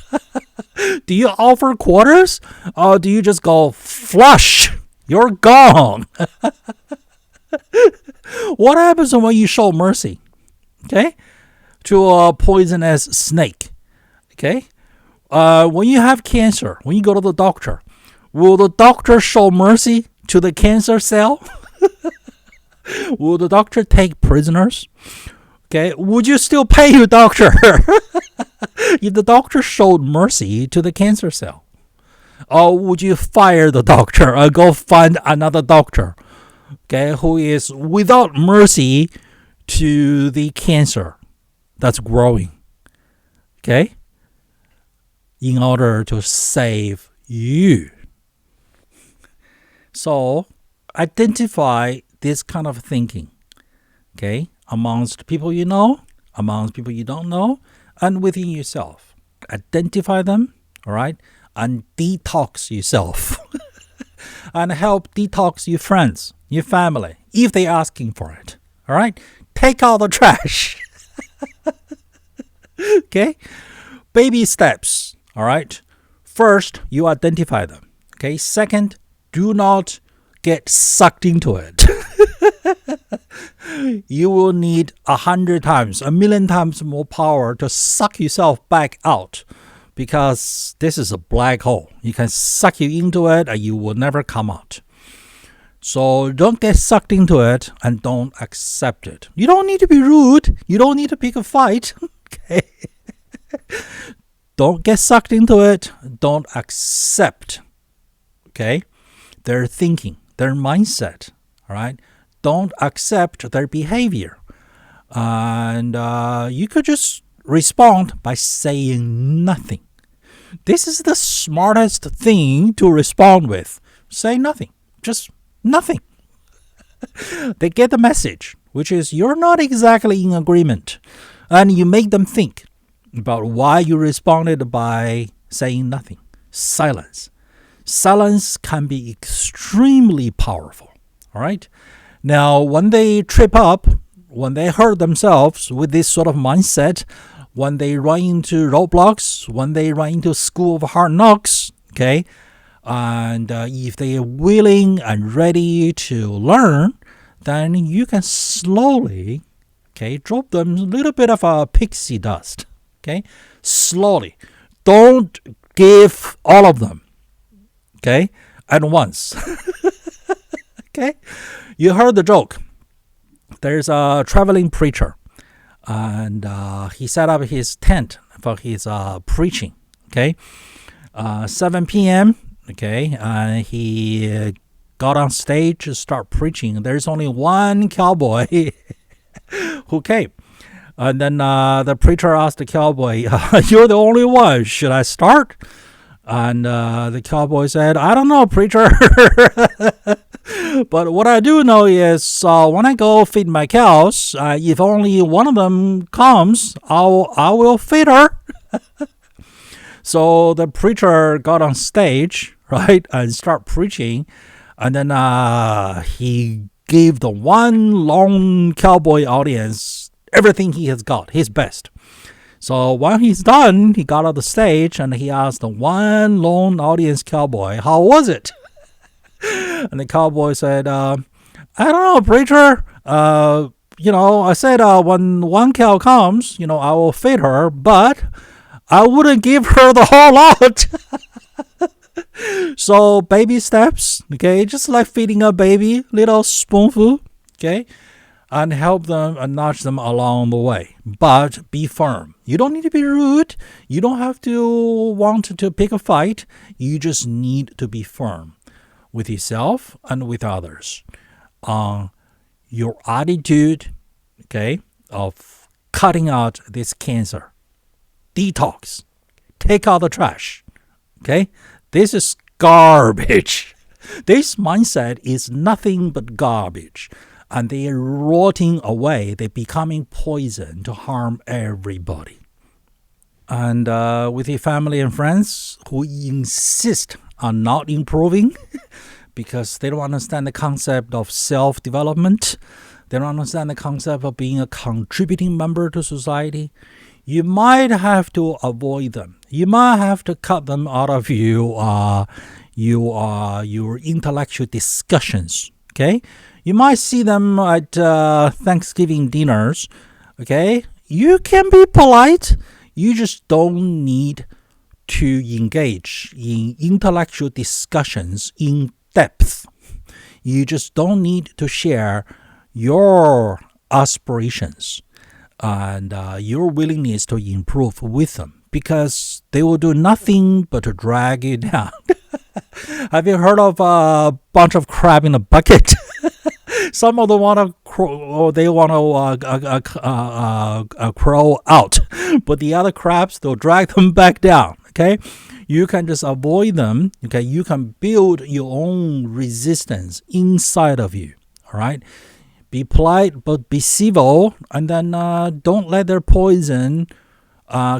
Do you offer quarters? Or do you just go flush? You're gone. What happens when you show mercy? Okay, to a poisonous snake. Okay, when you have cancer, when you go to the doctor, will the doctor show mercy to the cancer cell? Will the doctor take prisoners? Okay, would you still pay your doctor if the doctor showed mercy to the cancer cell? Or would you fire the doctor or go find another doctor, okay, who is without mercy to the cancer that's growing, okay, in order to save you? So identify this kind of thinking, okay, amongst people you know, amongst people you don't know, and within yourself. Identify them, all right, and detox yourself. And help detox your friends, your family, if they're asking for it, all right? Take out the trash. Okay? Baby steps, all right? First, you identify them, okay? Second, do not get sucked into it. You will need 100 times, 1,000,000 times more power to suck yourself back out, because this is a black hole. You can suck you into it and you will never come out. So don't get sucked into it and don't accept it. You don't need to be rude. You don't need to pick a fight. Okay? Don't get sucked into it. Don't accept, okay, their thinking, their mindset, all right? Don't accept their behavior. And you could just respond by saying nothing. This is the smartest thing to respond with. Say nothing. Just nothing. They get the message, which is you're not exactly in agreement. And you make them think about why you responded by saying nothing. Silence. Silence can be extremely powerful. All right? Now, when they trip up, when they hurt themselves with this sort of mindset, when they run into roadblocks, when they run into school of hard knocks, okay, and if they are willing and ready to learn, then you can slowly, okay, drop them a little bit of a pixie dust, okay, slowly. Don't give all of them, okay, at once. Okay, you heard the joke. There's a traveling preacher, and he set up his tent for his preaching, okay, 7 p.m., okay, and he got on stage to start preaching. There's only one cowboy who came. And then the preacher asked the cowboy, you're the only one. Should I start? And the cowboy said, I don't know, preacher. But what I do know is when I go feed my cows, if only one of them comes, I will feed her. So the preacher got on stage, right, and start preaching. And then he gave the one lone cowboy audience everything he has got, his best. So when he's done, he got on the stage and he asked the one lone audience cowboy, how was it? And the cowboy said, I don't know, preacher. I said when one cow comes, I will feed her, but I wouldn't give her the whole lot. So baby steps, okay, just like feeding a baby, little spoonful, okay, and help them and nudge them along the way. But be firm. You don't need to be rude. You don't have to want to pick a fight. You just need to be firm with yourself and with others on your attitude, okay, of cutting out this cancer. Detox. Take out the trash. Okay? This is garbage. This mindset is nothing but garbage. And they are rotting away. They're becoming poison to harm everybody. And with your family and friends who insist on not improving because they don't understand the concept of self-development, they don't understand the concept of being a contributing member to society, you might have to avoid them. You might have to cut them out of your intellectual discussions. Okay, you might see them at Thanksgiving dinners. Okay, you can be polite. You just don't need to engage in intellectual discussions in depth. You just don't need to share your aspirations and your willingness to improve with them, because they will do nothing but to drag you down. Have you heard of a bunch of crab in a bucket? Some of them want to crawl out, but the other crabs, they'll drag them back down. Okay, you can just avoid them. Okay, you can build your own resistance inside of you. All right. Be polite, but be civil, and then don't let their poison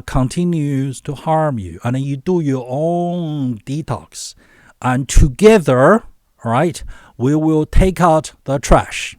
continue to harm you. And then you do your own detox. And together, all right, we will take out the trash.